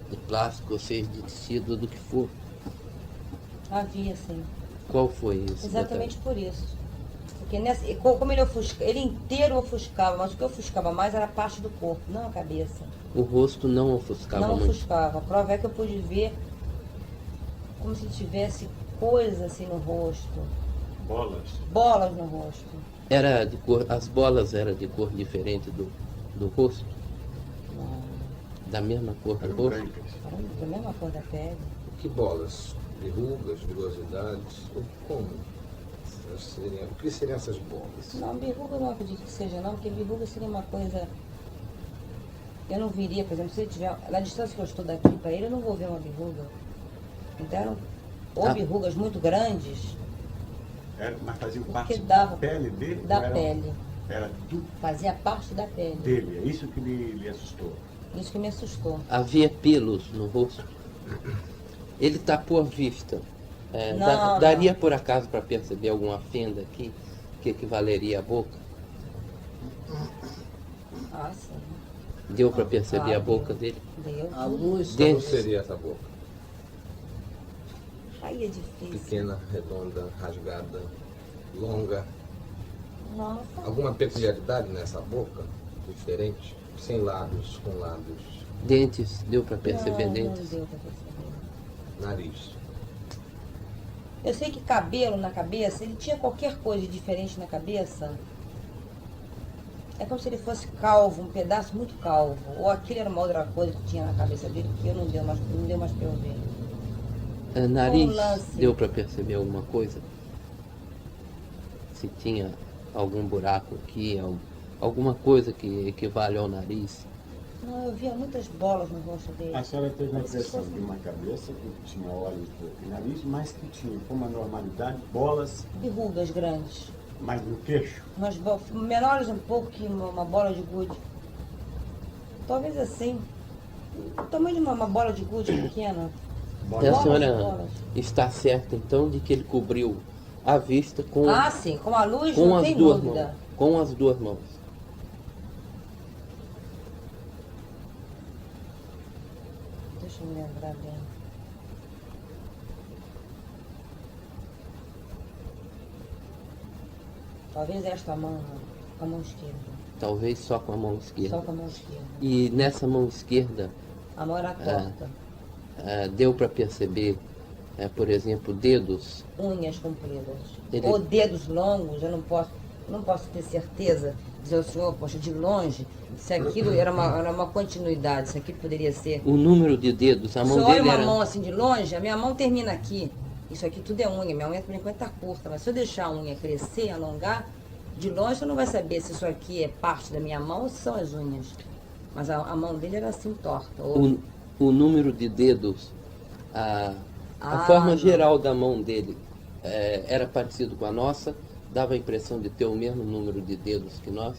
Speaker 4: de plástico, ou seja de tecido, ou do que for?
Speaker 3: Havia, sim.
Speaker 4: Qual foi isso?
Speaker 3: Exatamente por isso. Porque como ele inteiro ofuscava, mas o que ofuscava mais era a parte do corpo, não a cabeça.
Speaker 4: O rosto não ofuscava
Speaker 3: Não
Speaker 4: muito.
Speaker 3: ofuscava. A prova é que eu pude ver como se tivesse coisas assim no rosto,
Speaker 2: Bolas.
Speaker 3: bolas no rosto.
Speaker 4: Era de cor, as bolas eram de cor diferente do rosto?
Speaker 3: Não,
Speaker 4: Da mesma cor do
Speaker 2: Eram
Speaker 4: rosto?
Speaker 2: brancas.
Speaker 3: era da mesma cor da pele.
Speaker 1: Que bolas? Verrugas, vilosidades? Como? O que seriam essas bolas?
Speaker 3: Não, verruga eu não acredito que seja não, porque verruga seria uma coisa... Eu não viria, por exemplo, se ele tiver... Na distância que eu estou daqui para ele, eu não vou ver uma verruga. Então eram ou verrugas muito grandes,
Speaker 2: Mas faziam
Speaker 3: Porque
Speaker 2: parte
Speaker 3: dava-
Speaker 2: da pele dele?
Speaker 3: da
Speaker 2: ou era,
Speaker 3: pele.
Speaker 2: Era do
Speaker 3: Fazia parte da pele.
Speaker 2: dele. É isso que lhe assustou.
Speaker 3: Isso que me assustou.
Speaker 4: Havia pelos no rosto? Ele tapou a vista.
Speaker 3: Não,
Speaker 4: Daria por acaso para perceber alguma fenda aqui que equivaleria à boca?
Speaker 3: Ah, sim.
Speaker 4: Deu para perceber a
Speaker 3: deu.
Speaker 4: boca dele?
Speaker 3: Deu.
Speaker 5: A luz
Speaker 1: Como
Speaker 4: Dentes.
Speaker 1: seria essa boca?
Speaker 3: Aí é difícil.
Speaker 1: Pequena, redonda, rasgada, longa.
Speaker 3: Não, não foi.
Speaker 1: Alguma peculiaridade nessa boca? Diferente? Sem lábios, com lábios.
Speaker 4: Dentes, deu para perceber
Speaker 3: Não
Speaker 4: dentes?
Speaker 3: deu pra perceber.
Speaker 1: Nariz.
Speaker 3: Eu sei que cabelo na cabeça, ele tinha qualquer coisa diferente na cabeça. É como se ele fosse calvo, um pedaço muito calvo. Ou aquilo era uma outra coisa que tinha na cabeça dele, que eu não deu mais pra eu ver.
Speaker 4: Nariz,
Speaker 3: Um lance.
Speaker 4: deu para perceber alguma coisa? Se tinha algum buraco aqui, alguma coisa que equivale ao nariz?
Speaker 3: Não, eu via muitas bolas no rosto dele.
Speaker 2: A senhora teve a
Speaker 3: Como se
Speaker 2: impressão
Speaker 3: fosse-
Speaker 2: de uma cabeça que tinha olhos, boca e nariz, mas que tinha, com uma normalidade, bolas,
Speaker 3: Verrugas grandes.
Speaker 2: mas no queixo.
Speaker 3: Umas menores um pouco que uma bola de gude. Talvez assim. O tamanho de uma bola de gude pequena.
Speaker 4: E a
Speaker 2: Bolas.
Speaker 4: senhora
Speaker 3: bolas.
Speaker 4: está certa então de que ele cobriu a vista com,
Speaker 3: Ah, sim, com a luz
Speaker 4: com
Speaker 3: não
Speaker 4: as
Speaker 3: tem
Speaker 4: duas
Speaker 3: dúvida.
Speaker 4: mãos. Com as duas mãos.
Speaker 3: Deixa eu me lembrar bem. Talvez esta mão, com a mão esquerda.
Speaker 4: Talvez só com a mão
Speaker 3: Só
Speaker 4: esquerda.
Speaker 3: com a mão esquerda.
Speaker 4: E nessa mão esquerda
Speaker 3: A mão era torta.
Speaker 4: deu para perceber, por exemplo, dedos.
Speaker 3: Unhas compridas.
Speaker 4: Ele-
Speaker 3: Ou dedos longos, eu não posso ter certeza. Dizer ao senhor, poxa, de longe, se aquilo era uma continuidade, se aquilo poderia ser.
Speaker 4: O número de dedos, a
Speaker 3: Se
Speaker 4: mão
Speaker 3: eu olho
Speaker 4: dele
Speaker 3: uma
Speaker 4: era.
Speaker 3: mão assim de longe, a minha mão termina aqui. Isso aqui tudo é unha. Minha unha, por enquanto, está curta. Mas se eu deixar a unha crescer, alongar, de longe você não vai saber se isso aqui é parte da minha mão ou se são as unhas. Mas a mão dele era assim torta.
Speaker 4: O número de dedos, a
Speaker 3: Ah,
Speaker 4: forma
Speaker 3: não.
Speaker 4: geral da mão dele era parecido com a nossa, dava a impressão de ter o mesmo número de dedos que nós.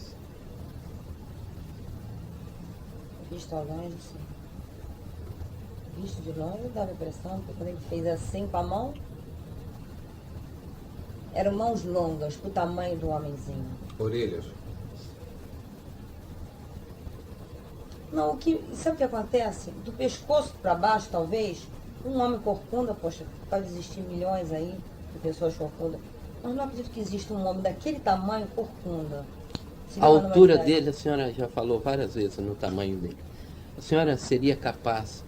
Speaker 3: Visto ao longe, sim. Visto de longe, dava a impressão que quando ele fez assim com a mão, eram mãos longas, pro tamanho do homenzinho.
Speaker 1: Orelhas.
Speaker 3: Não, sabe o que acontece? Do pescoço para baixo, talvez, um homem corcunda, poxa, pode existir milhões aí de pessoas corcundas, mas não acredito que exista um homem daquele tamanho corcunda. Se
Speaker 4: A
Speaker 3: liga numa
Speaker 4: altura
Speaker 3: idade.
Speaker 4: dele, a senhora já falou várias vezes no tamanho dele. A senhora seria capaz,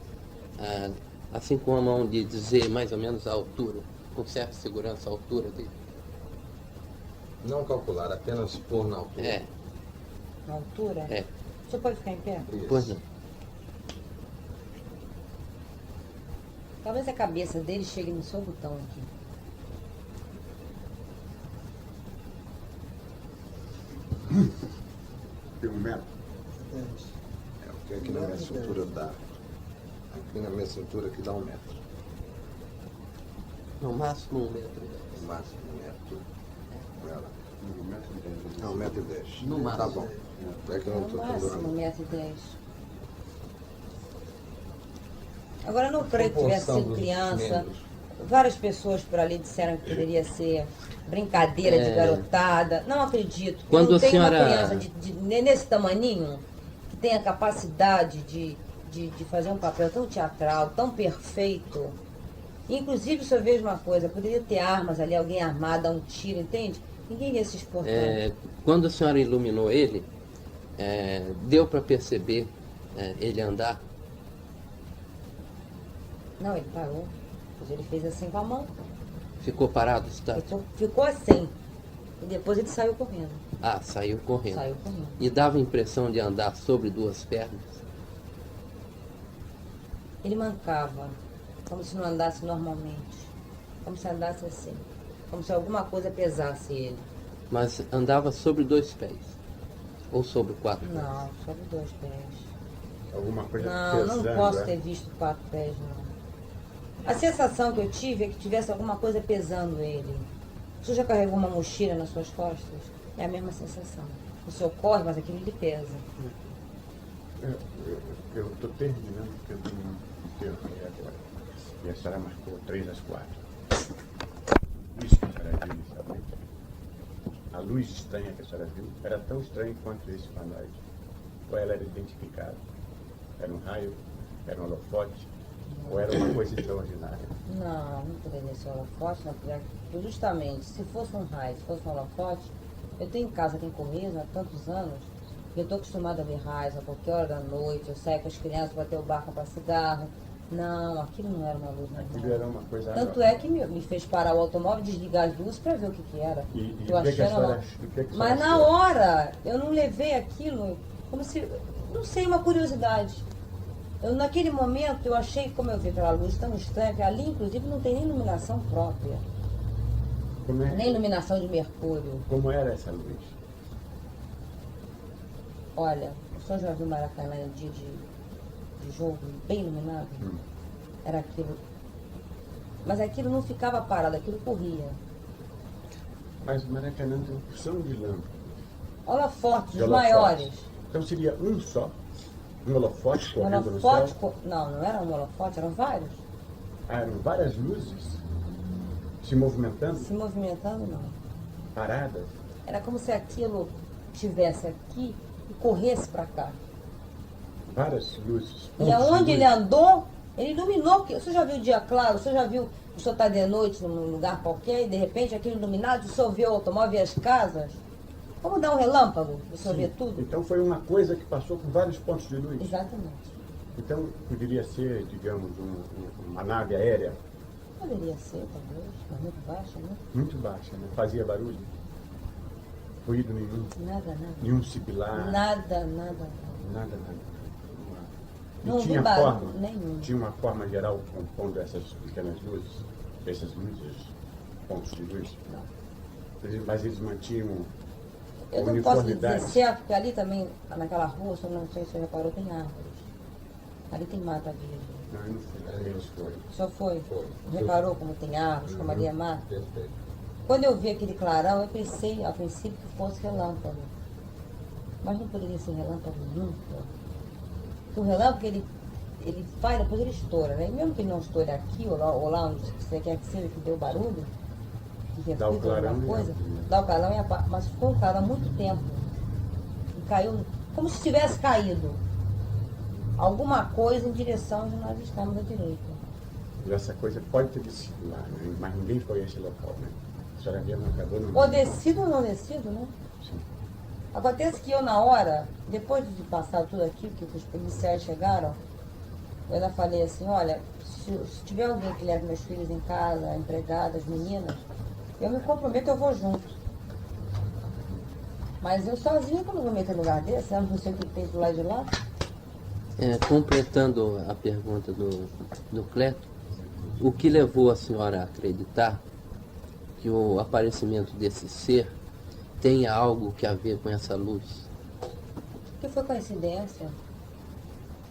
Speaker 4: assim com a mão, de dizer mais ou menos a altura, com certa segurança, a altura dele?
Speaker 1: Não calcular, apenas pôr na altura.
Speaker 4: É,
Speaker 3: Na altura?
Speaker 4: é.
Speaker 3: Você pode ficar em pé?
Speaker 1: Isso.
Speaker 4: Pois não.
Speaker 3: Talvez a cabeça dele chegue no seu botão aqui.
Speaker 2: Tem 1 metro.
Speaker 1: É o que aqui na minha cintura dá. Aqui na minha cintura aqui dá 1 metro.
Speaker 4: No máximo 1 metro.
Speaker 1: No máximo 1 metro. Ela.
Speaker 2: 1 metro e 10.
Speaker 1: Não, 1,10 m.
Speaker 4: No
Speaker 1: Tá
Speaker 4: máximo.
Speaker 1: bom. É que eu não
Speaker 3: No
Speaker 1: estou
Speaker 3: máximo
Speaker 1: pendurando.
Speaker 3: 1,10 m. Agora, eu não creio que tivesse
Speaker 1: Proporção
Speaker 3: sido
Speaker 1: dos
Speaker 3: criança.
Speaker 1: membros.
Speaker 3: Várias pessoas por ali disseram que poderia ser brincadeira de garotada. Não acredito.
Speaker 4: Quando
Speaker 3: não
Speaker 4: a
Speaker 3: tem
Speaker 4: senhora-
Speaker 3: uma criança nesse tamaninho que tem a capacidade de fazer um papel tão teatral, tão perfeito. Inclusive, se eu vejo uma coisa, poderia ter armas ali, alguém armado, dar um tiro, entende? Ninguém ia se expor tanto.
Speaker 4: Quando a senhora iluminou ele, deu para perceber ele andar?
Speaker 3: Não, ele parou. Depois ele fez assim com a mão.
Speaker 4: Ficou parado, está?
Speaker 3: Ficou assim. E depois ele saiu correndo.
Speaker 4: Ah, saiu correndo.
Speaker 3: Saiu correndo.
Speaker 4: E dava a impressão de andar sobre 2 pernas?
Speaker 3: Ele mancava, como se não andasse normalmente. Como se andasse assim. Como se alguma coisa pesasse ele.
Speaker 4: Mas andava sobre 2 pés? Ou sobre 4 pés?
Speaker 3: Não, sobre 2 pés.
Speaker 2: Alguma coisa
Speaker 3: Não, não
Speaker 2: pesando,
Speaker 3: posso
Speaker 2: é?
Speaker 3: ter visto 4 pés, não. A sensação que eu tive é que tivesse alguma coisa pesando ele. O senhor já carregou uma mochila nas suas costas? É a mesma sensação. O senhor corre, mas aquilo lhe pesa.
Speaker 2: Eu estou terminando porque eu tenho um enterro aí agora. E a senhora marcou 3 às 4. Isso que a senhora viu inicialmente, a luz estranha que a senhora viu, era tão estranha quanto esse para nós. Ou ela era identificada? Era um raio? Era um holofote? Ou era uma coisa extraordinária?
Speaker 3: Não, não poderia ser holofote, não poderia. Justamente, se fosse um raio, se fosse um holofote, eu tenho em casa, tenho comigo há tantos anos, eu estou acostumada a ver raios a qualquer hora da noite, eu saio com as crianças, bater o barco para cigarro. Não, aquilo não era uma luz
Speaker 2: Aquilo
Speaker 3: normal.
Speaker 2: era uma coisa...
Speaker 3: Tanto é que me fez parar o automóvel, desligar as luzes para ver o que era.
Speaker 2: E
Speaker 3: Eu
Speaker 2: o que que a
Speaker 3: achando
Speaker 2: senhora
Speaker 3: lá.
Speaker 2: ach- o que que a
Speaker 3: Mas
Speaker 2: senhora
Speaker 3: na
Speaker 2: achou?
Speaker 3: hora, eu não levei aquilo como se, não sei, uma curiosidade. Naquele momento, eu achei, como eu vi aquela luz tão estranha, que ali, inclusive, não tem nem iluminação própria, nem iluminação de mercúrio.
Speaker 2: Como era essa luz?
Speaker 3: Olha, o senhor já viu Maracanã em dia de jogo bem iluminado? Era aquilo. Mas aquilo não ficava parado, aquilo corria.
Speaker 2: Mas o Maracanã tem uma opção de lâmpada.
Speaker 3: Holofotes,
Speaker 2: De
Speaker 3: os
Speaker 2: holofotes.
Speaker 3: maiores.
Speaker 2: Então seria um só, um holofote
Speaker 3: Um
Speaker 2: correndo no
Speaker 3: holofote,
Speaker 2: céu.
Speaker 3: não, não era um holofote, eram vários.
Speaker 2: Ah, eram várias luzes se movimentando,
Speaker 3: Se movimentando, não.
Speaker 2: paradas.
Speaker 3: Era como se aquilo estivesse aqui e corresse para cá.
Speaker 2: Várias luzes.
Speaker 3: E
Speaker 2: pontos de
Speaker 3: aonde ele
Speaker 2: luz.
Speaker 3: andou, ele iluminou. Porque você já viu o dia claro? Você já viu o senhor está de noite num lugar qualquer e de repente aquele iluminado, o senhor vê o automóvel e as casas? Vamos dar um relâmpago, o senhor vê tudo?
Speaker 2: Então foi uma coisa que passou por vários pontos de luz.
Speaker 3: Exatamente.
Speaker 2: Então poderia ser, digamos, uma nave aérea
Speaker 3: Poderia ser, talvez, mas muito baixa, né?
Speaker 2: muito baixa, né? Fazia barulho, ruído nenhum,
Speaker 3: Nada, nada.
Speaker 2: nenhum sibilar,
Speaker 3: Nada.
Speaker 2: nada. E
Speaker 3: Não vi
Speaker 2: tinha
Speaker 3: barulho
Speaker 2: forma,
Speaker 3: nenhum.
Speaker 2: tinha uma forma geral compondo essas pequenas luzes, pontos de luz. Mas eles mantinham a
Speaker 3: Eu não posso dizer
Speaker 2: uniformidade.
Speaker 3: certo, porque ali também, naquela rua, se eu não sei se você reparou, tem árvores. Ali tem mata virgem.
Speaker 2: Não, eu não fui, eles foram.
Speaker 3: Só foi?
Speaker 1: Foi.
Speaker 3: Reparou como tem árvores, como ali é mata?
Speaker 1: Perfeito.
Speaker 3: Quando eu vi aquele clarão, eu pensei, a princípio, que fosse relâmpago. Mas não poderia ser relâmpago nunca. Porque o relâmpago, ele faz, depois ele estoura, né? E mesmo que ele não estoure aqui, ou lá onde você quer que seja, que deu barulho, que
Speaker 2: Dá o
Speaker 3: reflita alguma
Speaker 2: clarão e
Speaker 3: coisa,
Speaker 2: a-
Speaker 3: dá o clarão e mas ficou um clarão há muito tempo. E caiu, como se tivesse caído alguma coisa em direção onde nós estamos à direita.
Speaker 2: E essa coisa pode ter descido lá, né? Mas ninguém foi a esse local, né? A senhora via, não acabou no
Speaker 3: Ou descido ou não descido, né?
Speaker 2: Sim.
Speaker 3: Acontece que eu, na hora, depois de passar tudo aquilo, que os policiais chegaram, eu ainda falei assim, olha, se tiver alguém que leve meus filhos em casa, empregadas, meninas, eu me comprometo, eu vou junto. Mas eu sozinha, como eu vou meter no lugar desse, eu não sei o que tem do lado de lá.
Speaker 4: Completando a pergunta do Cleto, o que levou a senhora a acreditar que o aparecimento desse ser tenha algo que a ver com essa luz?
Speaker 3: Que foi coincidência.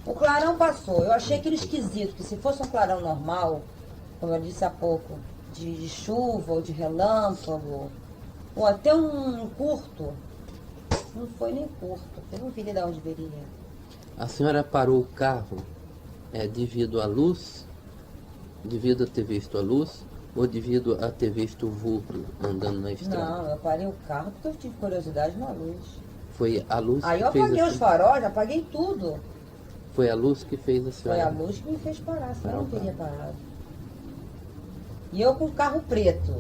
Speaker 3: O clarão passou, eu achei aquilo esquisito, que se fosse um clarão normal, como eu disse há pouco, de chuva ou de relâmpago, ou até um curto, não foi nem curto, eu não vi de onde viria.
Speaker 4: A senhora parou o carro devido à luz, devido a ter visto a luz, ou devido a ter visto o vulto andando na estrada?
Speaker 3: Não, eu parei o carro porque eu tive curiosidade na luz.
Speaker 4: Foi a luz
Speaker 3: Aí
Speaker 4: que
Speaker 3: eu
Speaker 4: fez
Speaker 3: apaguei os
Speaker 4: assim?
Speaker 3: faróis, apaguei tudo.
Speaker 4: Foi a luz que fez a
Speaker 3: Foi
Speaker 4: senhora?
Speaker 3: a luz que me fez parar, senão eu não teria parado. E eu com o carro preto.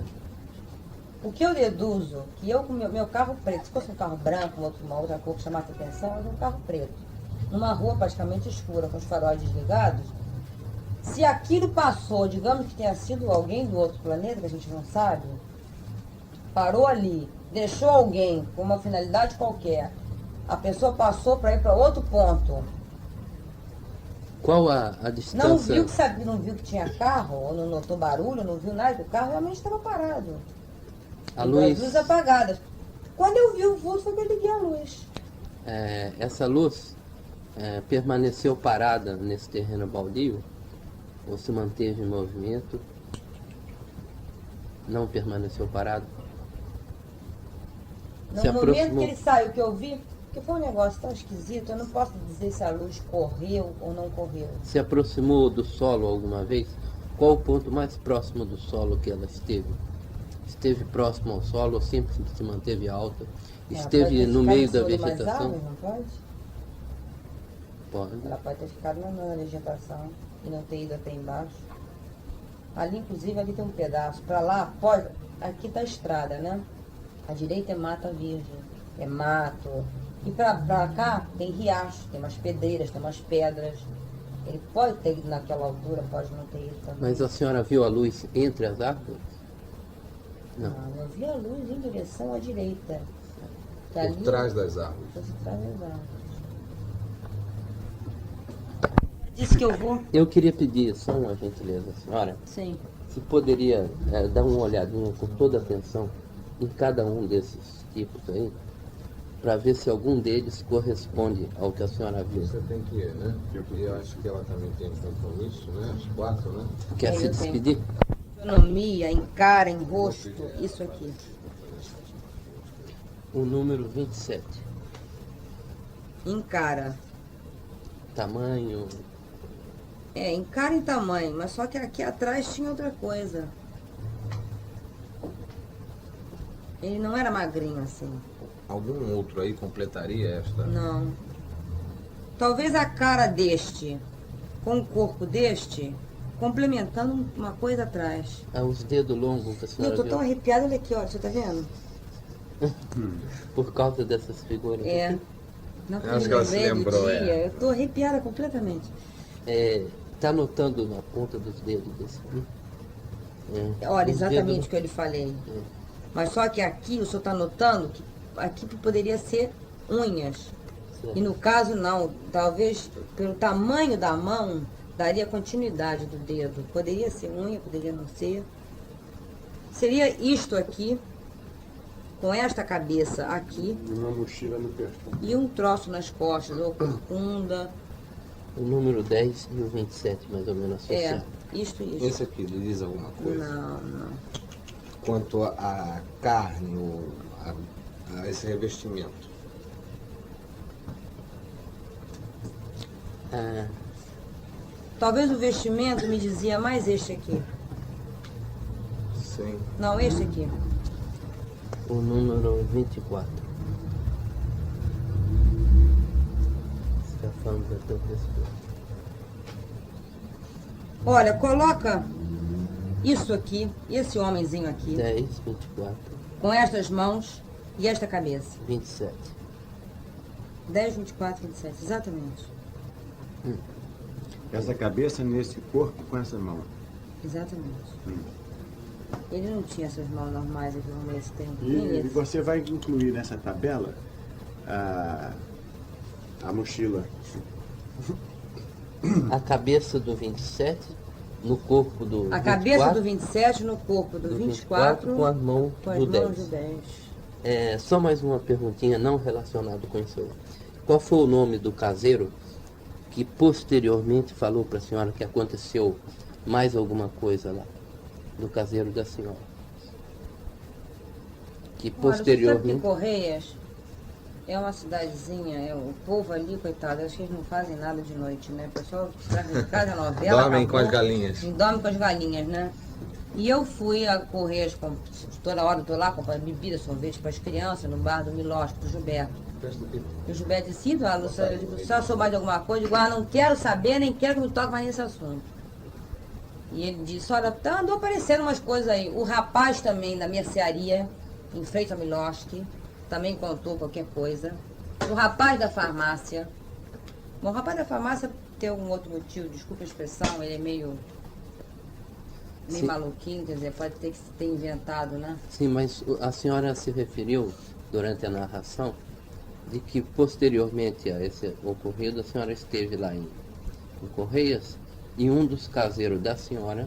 Speaker 3: O que eu deduzo, que eu com meu carro preto, se fosse um carro branco, uma outra cor que chamasse atenção, mas um carro preto. Numa rua praticamente escura, com os faróis desligados, se aquilo passou, digamos que tenha sido alguém do outro planeta, que a gente não sabe, parou ali, deixou alguém com uma finalidade qualquer, a pessoa passou para ir para outro ponto,
Speaker 4: Qual a
Speaker 3: não
Speaker 4: distância?
Speaker 3: viu que sabia, não viu que tinha carro, ou não notou barulho, não viu nada, o carro realmente estava parado.
Speaker 4: A
Speaker 3: E
Speaker 4: luz,
Speaker 3: as luzes apagadas. Quando eu vi o vulto, foi que eu liguei a luz.
Speaker 4: essa luz permaneceu parada nesse terreno baldio? Ou se manteve em movimento? Não permaneceu parado?
Speaker 3: No
Speaker 4: Se
Speaker 3: momento
Speaker 4: aproximou.
Speaker 3: que ele saiu, que eu vi, porque foi um negócio tão esquisito, eu não posso dizer se a luz correu ou não correu.
Speaker 4: Se aproximou do solo alguma vez? Qual o ponto mais próximo do solo que ela esteve? Esteve próximo ao solo ou sempre se manteve alta?
Speaker 3: Ela
Speaker 4: Esteve
Speaker 3: pode ter
Speaker 4: no
Speaker 3: ficado
Speaker 4: meio
Speaker 3: em
Speaker 4: da
Speaker 3: cima de umas
Speaker 4: vegetação?
Speaker 3: árvores, não pode?
Speaker 4: Pode.
Speaker 3: Ela pode ter ficado na vegetação e não ter ido até embaixo. Ali, inclusive, ali tem um pedaço. Para lá, pode. Aqui tá a estrada, né? À direita é mata virgem, é mato. E pra cá tem riacho, tem umas pedreiras, tem umas pedras. Ele pode ter ido naquela altura, pode não ter ido também.
Speaker 4: Mas a senhora viu a luz entre as árvores? Não.
Speaker 3: Não, eu vi a luz em direção à direita. Que
Speaker 1: Por trás das árvores.
Speaker 3: Por trás das árvores. Disse que eu vou?
Speaker 4: Eu queria pedir só uma gentileza, senhora.
Speaker 3: Sim.
Speaker 4: Se poderia dar uma olhadinha com toda atenção em cada um desses tipos aí, para ver se algum deles corresponde ao que a senhora viu.
Speaker 1: Você tem que ir, né? Eu acho que ela também tem compromisso, né? As 4, né?
Speaker 4: Quer
Speaker 3: Eu
Speaker 4: se
Speaker 3: tenho.
Speaker 4: despedir?
Speaker 3: Fisionomia, em cara, em rosto, isso aqui.
Speaker 4: O número 27.
Speaker 3: Em cara.
Speaker 4: Tamanho.
Speaker 3: É, em cara e tamanho, mas só que aqui atrás tinha outra coisa. Ele não era magrinho assim.
Speaker 1: Algum outro aí completaria esta?
Speaker 3: Não. Talvez a cara deste com o corpo deste complementando uma coisa atrás.
Speaker 4: Ah, os dedos longos que a
Speaker 3: E eu
Speaker 4: senhora
Speaker 3: tô
Speaker 4: viu.
Speaker 3: tão arrepiada, olha aqui, olha, você tá vendo?
Speaker 4: Por causa dessas figuras.
Speaker 3: É.
Speaker 4: aqui.
Speaker 3: Não
Speaker 1: Eu acho que ela se
Speaker 3: lembrei do
Speaker 1: lembrou,
Speaker 3: dia.
Speaker 1: é.
Speaker 3: Eu tô arrepiada completamente.
Speaker 4: Tá notando na ponta dos dedos desse aqui?
Speaker 3: Olha,
Speaker 4: Os
Speaker 3: exatamente
Speaker 4: dedos-
Speaker 3: o que eu lhe falei.
Speaker 4: É.
Speaker 3: Mas só que aqui, o senhor tá notando que aqui poderia ser unhas.
Speaker 4: Certo.
Speaker 3: E no caso não, talvez pelo tamanho da mão daria continuidade do dedo. Poderia ser unha, poderia não ser. Seria isto aqui, com esta cabeça aqui,
Speaker 2: E uma mochila no perfil.
Speaker 3: e um troço nas costas, ou corcunda.
Speaker 4: O número 10 e o 27, mais ou menos
Speaker 3: É,
Speaker 4: associado.
Speaker 3: isto e
Speaker 1: Esse
Speaker 3: isto.
Speaker 1: aqui lhe diz alguma coisa?
Speaker 3: Não, não.
Speaker 1: Quanto à carne, ou a esse revestimento.
Speaker 4: Ah,
Speaker 3: Talvez o vestimento me dizia mais este aqui.
Speaker 1: Sim.
Speaker 3: Não, este aqui.
Speaker 4: o número 24. Escafandra do respeito.
Speaker 3: Olha, coloca isso aqui, esse homenzinho aqui,
Speaker 4: 10, 24,
Speaker 3: com estas mãos e esta cabeça.
Speaker 4: 27.
Speaker 3: 10, 24, 27, exatamente.
Speaker 2: Essa cabeça nesse corpo com essa mão.
Speaker 3: Exatamente. Ele não tinha essas mãos normais aqui nesse tempo.
Speaker 2: E,
Speaker 3: Nem
Speaker 2: e
Speaker 3: esse.
Speaker 2: você vai incluir nessa tabela a mochila.
Speaker 4: A cabeça do 27 no corpo do
Speaker 3: A
Speaker 4: 24,
Speaker 3: cabeça do 27 no corpo do 24
Speaker 4: com as mãos
Speaker 3: com as
Speaker 4: do
Speaker 3: mãos
Speaker 4: 10.
Speaker 3: do 10.
Speaker 4: Só mais uma perguntinha não relacionada com isso aí. Qual foi o nome do caseiro que posteriormente falou para a senhora que aconteceu mais alguma coisa lá? Do caseiro da senhora. Que
Speaker 3: Olha, você sabe que
Speaker 4: posteriormente...
Speaker 3: Correias é uma cidadezinha, o povo ali, coitado, acho que eles não fazem nada de noite, né? O pessoal traz de casa a novela.
Speaker 1: Dormem com
Speaker 3: acabou,
Speaker 1: as galinhas.
Speaker 3: e dorme com as galinhas, né? E eu fui a Correias, toda hora eu tô lá comprando bebida, sorvete para as crianças, no bar do Milosco, do Gilberto. E o Gilberto disse, eu digo, se eu souber de alguma coisa, eu digo, não quero saber, nem quero que me toque mais nesse assunto. E ele disse, olha, andou aparecendo umas coisas aí. O rapaz também da mercearia, em frente ao Miloski, também contou qualquer coisa. O rapaz da farmácia. Bom, o rapaz da farmácia tem algum outro motivo, desculpa a expressão, ele é meio
Speaker 4: Sim.
Speaker 3: maluquinho, quer dizer, pode ter que ter inventado, né?
Speaker 4: Sim, mas a senhora se referiu, durante a narração, de que posteriormente a esse ocorrido, a senhora esteve lá em Correias e um dos caseiros da senhora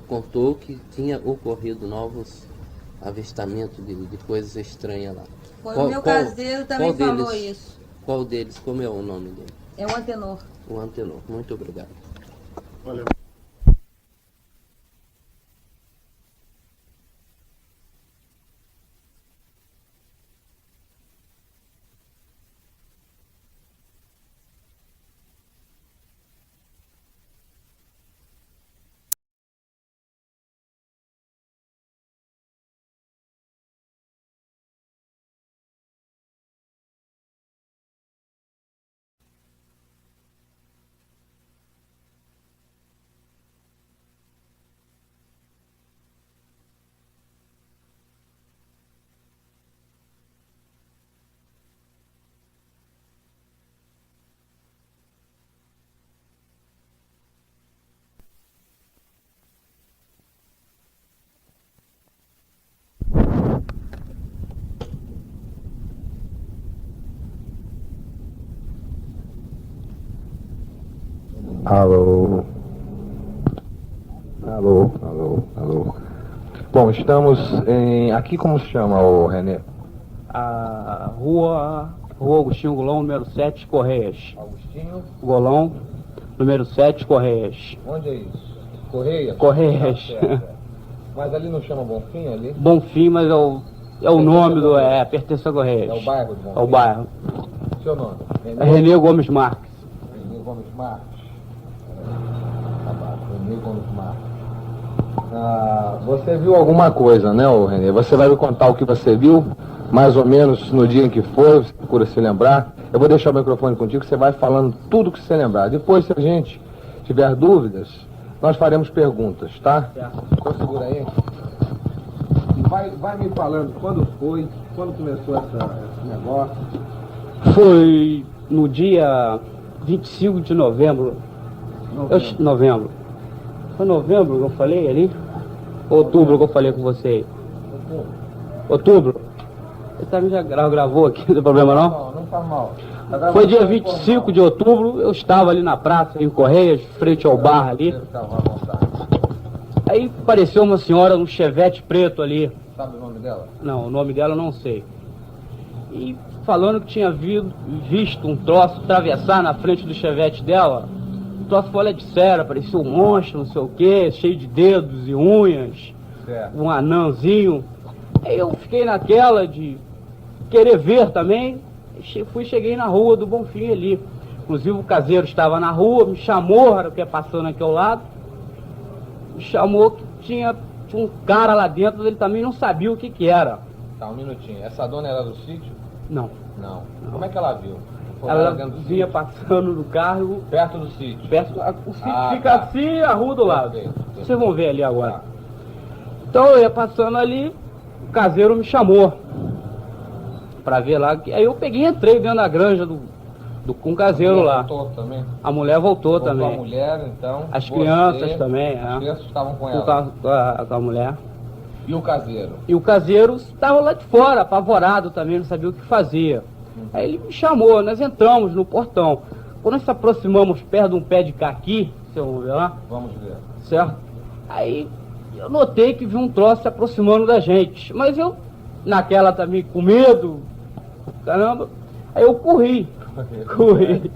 Speaker 4: contou que tinha ocorrido novos avistamentos de coisas estranhas lá.
Speaker 3: Foi o meu caseiro também
Speaker 4: qual
Speaker 3: falou
Speaker 4: deles-
Speaker 3: isso.
Speaker 4: Qual deles, como é o nome dele?
Speaker 3: É o Antenor.
Speaker 4: O Antenor. Muito obrigado.
Speaker 2: Olha,
Speaker 5: Alô? Alô, alô, alô. Bom, estamos em... Aqui como se chama, o René? A rua Agostinho Golão, número 7, Correias.
Speaker 1: Agostinho,
Speaker 5: Golão, número 7, Correias.
Speaker 1: onde é isso? Correia?
Speaker 5: Correias.
Speaker 1: Tá certo. Mas ali não chama Bonfim ali?
Speaker 5: Bonfim, mas é o nome do... pertence a Correias.
Speaker 1: É o bairro de Bonfim?
Speaker 5: É o bairro.
Speaker 1: Seu nome?
Speaker 5: É Renê Gomes Marques.
Speaker 1: Renê Gomes Marques. Tá bom, Renê Gomes Marques. Você viu alguma coisa, né, ô Renê? Você vai me contar o que você viu, mais ou menos no dia em que foi, você procura se lembrar. Eu vou deixar o microfone contigo, você vai falando tudo que você lembrar. Depois, se a gente tiver dúvidas, nós faremos perguntas, tá? Então segura aí. Vai me falando quando foi, quando começou esse negócio.
Speaker 5: Foi no dia 25 de novembro. Novembro. Foi novembro que eu falei ali? Outubro que eu falei com você aí. Outubro. Você também já gravou aqui, não tem problema não?
Speaker 1: Não faz mal.
Speaker 5: Foi dia 25 de outubro, eu estava ali na praça, em Correias, frente ao bar ali. Aí apareceu uma senhora num chevette preto ali.
Speaker 1: Sabe o nome dela?
Speaker 5: Não, o nome dela eu não sei. E falando que tinha visto um troço atravessar na frente do chevette dela. Um troço folha de cera, parecia um monstro, não sei o que, cheio de dedos e unhas.
Speaker 1: Certo.
Speaker 5: Um anãozinho. Aí eu fiquei naquela de querer ver também. Cheguei na rua do Bonfim ali. Inclusive o caseiro estava na rua, me chamou, era o que ia passando aqui ao lado. Me chamou que tinha um cara lá dentro, ele também não sabia o que era.
Speaker 1: Tá, um minutinho. Essa dona era do sítio?
Speaker 5: Não.
Speaker 1: Não. Como é que ela viu? Foi
Speaker 5: Ela
Speaker 1: dentro do
Speaker 5: vinha
Speaker 1: sítio?
Speaker 5: passando no carro,
Speaker 1: Perto do sítio?
Speaker 5: o sítio fica
Speaker 1: tá.
Speaker 5: assim, a rua do lado.
Speaker 1: Perfeito.
Speaker 5: Vocês vão ver ali agora.
Speaker 1: Tá.
Speaker 5: Então eu ia passando ali, o caseiro me chamou pra ver lá. Aí eu peguei e entrei dentro da granja com o caseiro lá.
Speaker 1: Voltou também?
Speaker 5: A mulher voltou
Speaker 1: A
Speaker 5: também.
Speaker 1: mulher, então.
Speaker 5: As
Speaker 1: você,
Speaker 5: crianças também,
Speaker 1: As crianças estavam com
Speaker 5: com
Speaker 1: ela.
Speaker 5: com a mulher.
Speaker 1: E o caseiro?
Speaker 5: E o caseiro estava lá de fora, apavorado também, não sabia o que fazia. Aí ele me chamou, nós entramos no portão. Quando nós se aproximamos perto de um pé de caqui, vocês vão ver lá,
Speaker 1: Vamos ver.
Speaker 5: certo? Aí eu notei que vi um troço se aproximando da gente. Mas eu, naquela também, com medo, caramba, aí eu corri. Corri.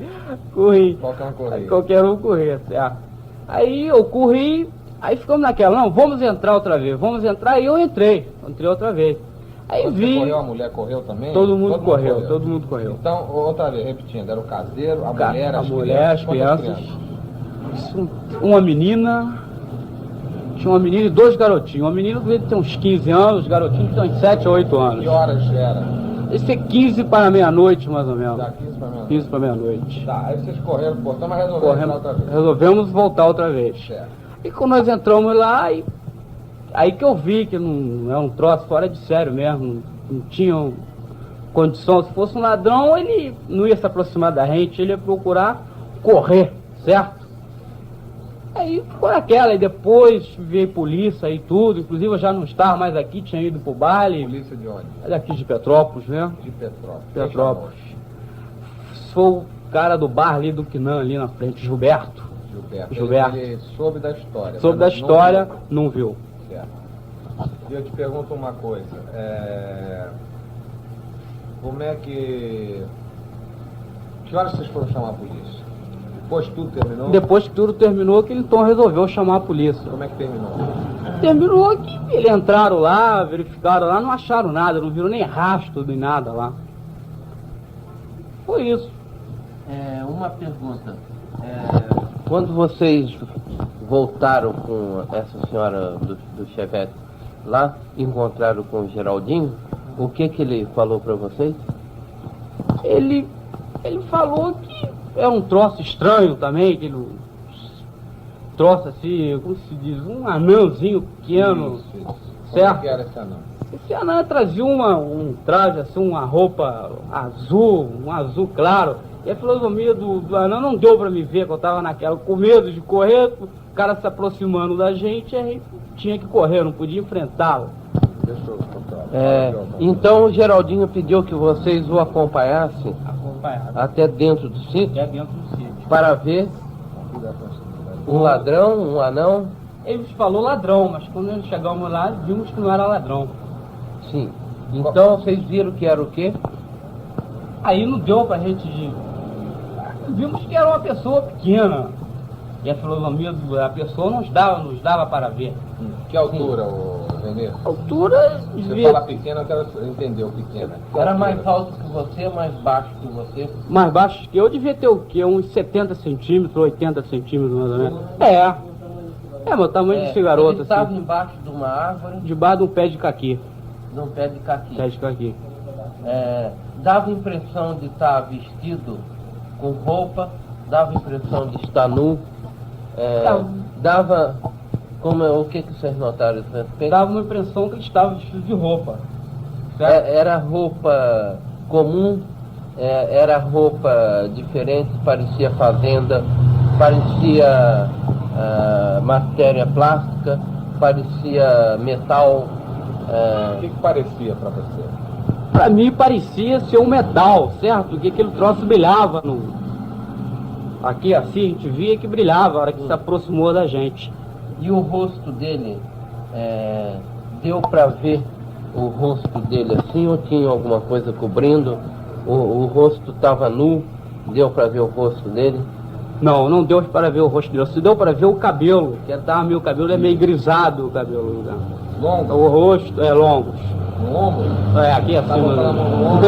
Speaker 1: Qualquer um corria.
Speaker 5: Aí qualquer um corria, certo? Aí eu corri, aí ficamos naquela, não, vamos entrar outra vez, vamos entrar, e eu entrei outra vez. Aí
Speaker 1: Quando
Speaker 5: vi.
Speaker 1: você correu, a mulher correu também?
Speaker 5: Todo mundo correu.
Speaker 1: Então, outra vez, repetindo, era o caseiro, a mulher,
Speaker 5: A
Speaker 1: as
Speaker 5: mulher, as
Speaker 1: crianças.
Speaker 5: crianças.
Speaker 1: Quantas
Speaker 5: Uma menina. Tinha uma menina e dois garotinhos. Uma menina devia ter uns 15 anos, os garotinhos tinham uns 7 ou 8 anos.
Speaker 1: Que horas era?
Speaker 5: Esse é 15 para meia-noite, mais ou menos.
Speaker 1: Da 15 para meia-noite.
Speaker 5: 15 para meia-noite.
Speaker 1: Tá, aí vocês correram pro portão, mas resolveram entrar outra vez.
Speaker 5: Resolvemos voltar outra vez.
Speaker 1: Certo.
Speaker 5: E quando nós entramos lá, aí que eu vi que não é um troço fora de sério mesmo. Não tinham condição. Se fosse um ladrão, ele não ia se aproximar da gente, ele ia procurar correr, certo? Aí ficou naquela, e depois veio polícia e tudo, inclusive eu já não estava mais aqui, tinha ido pro baile.
Speaker 1: Polícia de onde?
Speaker 5: É daqui de Petrópolis, né?
Speaker 1: De Petrópolis.
Speaker 5: Petrópolis. Sou o cara do bar ali do Quinã, ali na frente, Gilberto.
Speaker 1: Gilberto. Ele soube da história.
Speaker 5: Soube
Speaker 1: mas
Speaker 5: da história,
Speaker 1: não
Speaker 5: não viu.
Speaker 1: viu. Certo. E eu te pergunto uma coisa. Como é que... Que horas vocês foram chamar a polícia? Depois tudo terminou?
Speaker 5: Depois que tudo terminou, que ele então resolveu chamar a polícia.
Speaker 1: Como é que terminou?
Speaker 5: Terminou que eles entraram lá, verificaram lá, não acharam nada, não viram nem rastro nem nada lá. Foi isso.
Speaker 4: Uma pergunta. Quando vocês voltaram com essa senhora do Chevette lá, encontraram com o Geraldinho, o que ele falou para vocês?
Speaker 5: Ele falou que é um troço estranho também, que ele troço assim, como se diz, um anãozinho pequeno,
Speaker 1: Isso.
Speaker 5: certo?
Speaker 1: Como é que era esse anão?
Speaker 5: Esse anão trazia um traje assim, uma roupa azul, um azul claro. E a filosofia do anão não deu pra me ver, que eu tava naquela, com medo de correr, o cara se aproximando da gente, aí tinha que correr, não podia enfrentá-lo.
Speaker 1: Deixa eu contar.
Speaker 4: Então o Geraldinho pediu que vocês o acompanhassem
Speaker 5: Acompanhado.
Speaker 4: até dentro do sítio
Speaker 5: É dentro do sítio.
Speaker 4: para ver um ladrão, um anão.
Speaker 5: Ele falou ladrão, mas quando nós chegamos lá, vimos que não era ladrão.
Speaker 4: Sim.
Speaker 6: Então vocês viram que era o quê?
Speaker 5: Aí não deu pra gente de... Vimos que era uma pessoa pequena. E a filonomia da pessoa nos dava para ver.
Speaker 1: Que altura, o Renê?
Speaker 5: A altura
Speaker 1: Você
Speaker 5: devia
Speaker 1: fala pequena, eu quero entender o pequeno. Que
Speaker 6: Era
Speaker 1: altura?
Speaker 6: mais alto que você, mais baixo que você?
Speaker 5: mais baixo que eu, devia ter o quê? Uns 70 centímetros, 80 centímetros mais ou menos. É meu tamanho desse garoto,
Speaker 6: Ele estava
Speaker 5: assim.
Speaker 6: embaixo de uma árvore,
Speaker 5: Debaixo de um pé de caqui.
Speaker 6: de um pé de caqui.
Speaker 5: Pé de caqui.
Speaker 6: Dava impressão de estar vestido com roupa, dava impressão de estar nu, dava... o que vocês notaram?
Speaker 5: Dava uma impressão que ele estava vestido de roupa. Certo?
Speaker 6: Era roupa comum, era roupa diferente, parecia fazenda, parecia matéria plástica, parecia metal.
Speaker 1: O que parecia pra você?
Speaker 5: Pra mim parecia ser um metal, certo? Porque aquele troço brilhava no... Aqui assim, a gente via que brilhava a hora que se aproximou da gente.
Speaker 6: E o rosto dele, deu para ver o rosto dele assim, ou tinha alguma coisa cobrindo? O rosto estava nu, deu para ver o rosto dele?
Speaker 5: Não deu para ver o rosto dele, só deu para ver o cabelo, que tava meio, o cabelo é meio grisado, o cabelo. Né?
Speaker 1: Longo?
Speaker 5: O rosto é longo.
Speaker 1: No ombro?
Speaker 5: Aqui assim.
Speaker 1: Tava com a mão no ombro?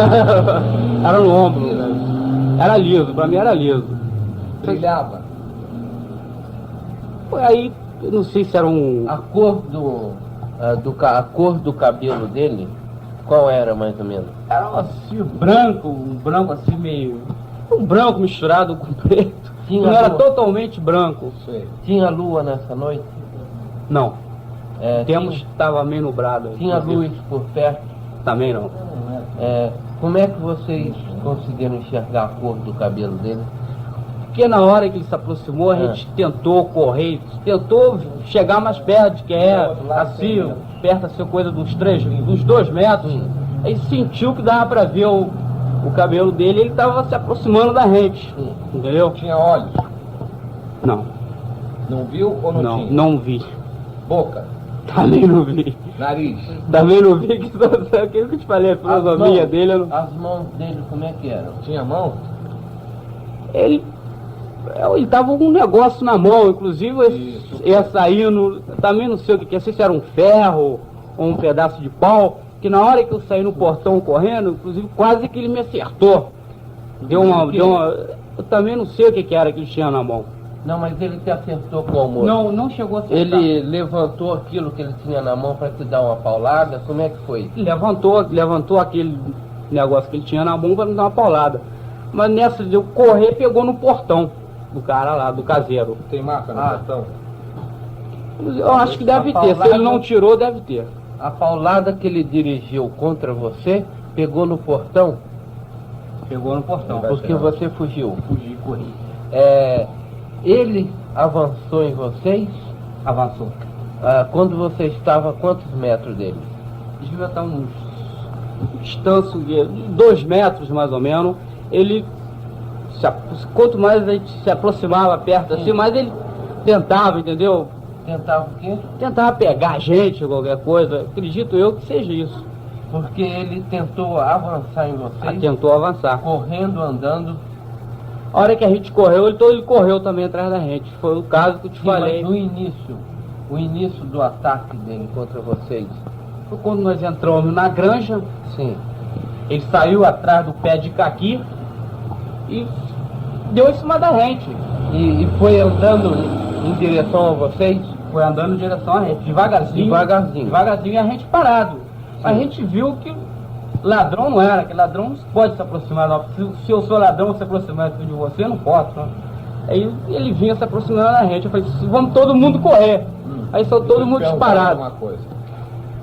Speaker 5: Era no ombro, né? Era liso, pra mim era liso.
Speaker 1: Brilhava?
Speaker 5: Aí, eu não sei se era um...
Speaker 6: A cor a cor do cabelo dele, qual era mais ou menos?
Speaker 5: Era assim, um branco assim meio... Um branco misturado com preto.
Speaker 6: Tinha
Speaker 5: Não era
Speaker 6: lua?
Speaker 5: Totalmente branco.
Speaker 1: Sei.
Speaker 6: Tinha lua nessa noite?
Speaker 5: Não. Estava meio nublado.
Speaker 6: Tinha luz por perto?
Speaker 5: Também não.
Speaker 6: Como é que vocês conseguiram enxergar a cor do cabelo dele?
Speaker 5: Porque na hora que ele se aproximou, a gente tentou correr, tentou chegar mais perto, que assim, perto assim, coisa dos 2 metros. Aí sentiu que dava pra ver o cabelo dele, ele estava se aproximando da gente. Entendeu?
Speaker 1: Tinha olhos?
Speaker 5: Não.
Speaker 1: Não viu ou não tinha?
Speaker 5: Não vi.
Speaker 1: Boca?
Speaker 5: Também não vi.
Speaker 1: Nariz?
Speaker 5: Também não vi, que aquilo que eu te falei, a filosofia dele.
Speaker 6: As mãos dele, como é que eram?
Speaker 1: Tinha mão?
Speaker 5: Ele tava com um negócio na mão, inclusive ia saindo, também não sei o que é, se era um ferro ou um pedaço de pau, que na hora que eu saí no portão correndo, inclusive quase que ele me acertou. Eu também não sei o que era que ele tinha na mão.
Speaker 6: Não, mas ele te acertou com o almoço?
Speaker 5: Não chegou a acertar.
Speaker 6: Ele levantou aquilo que ele tinha na mão para te dar uma paulada? Como é que foi?
Speaker 5: Levantou aquele negócio que ele tinha na mão para me dar uma paulada. Mas nessa de eu correr, pegou no portão do cara lá, do caseiro.
Speaker 1: Tem marca no portão?
Speaker 5: Eu acho que deve ter, se ele não tirou, deve ter.
Speaker 6: A paulada que ele dirigiu contra você pegou no portão?
Speaker 5: Pegou no portão.
Speaker 6: Porque você fugiu?
Speaker 5: Fugi, corri.
Speaker 6: Ele avançou em vocês?
Speaker 5: Avançou.
Speaker 6: Quando você estava a quantos metros dele?
Speaker 5: Devia estar uns distância de 2 metros mais ou menos. Ele, quanto mais a gente se aproximava perto assim, mais ele tentava, entendeu?
Speaker 6: Tentava o quê?
Speaker 5: Tentava pegar a gente, qualquer coisa. Acredito eu que seja isso.
Speaker 6: Porque ele tentou avançar em vocês?
Speaker 5: Tentou avançar.
Speaker 6: Correndo, andando?
Speaker 5: A hora que a gente correu, ele correu também atrás da gente. Foi o caso que eu te falei.
Speaker 6: Mas o início do ataque dele contra vocês?
Speaker 5: Foi quando nós entramos na granja.
Speaker 6: Sim.
Speaker 5: Ele saiu atrás do pé de caqui e deu em cima da gente.
Speaker 6: E foi andando em direção a vocês?
Speaker 5: Foi andando em direção a gente, devagarzinho. Devagarzinho e a gente parado. Sim. A gente viu que ladrão não era, que ladrão não pode se aproximar. Não. Se eu sou ladrão se aproximar de você, eu não posso. Não. Aí ele vinha se aproximando da gente. Eu falei, vamos todo mundo correr. Aí só todo mundo disparado.
Speaker 1: Uma coisa.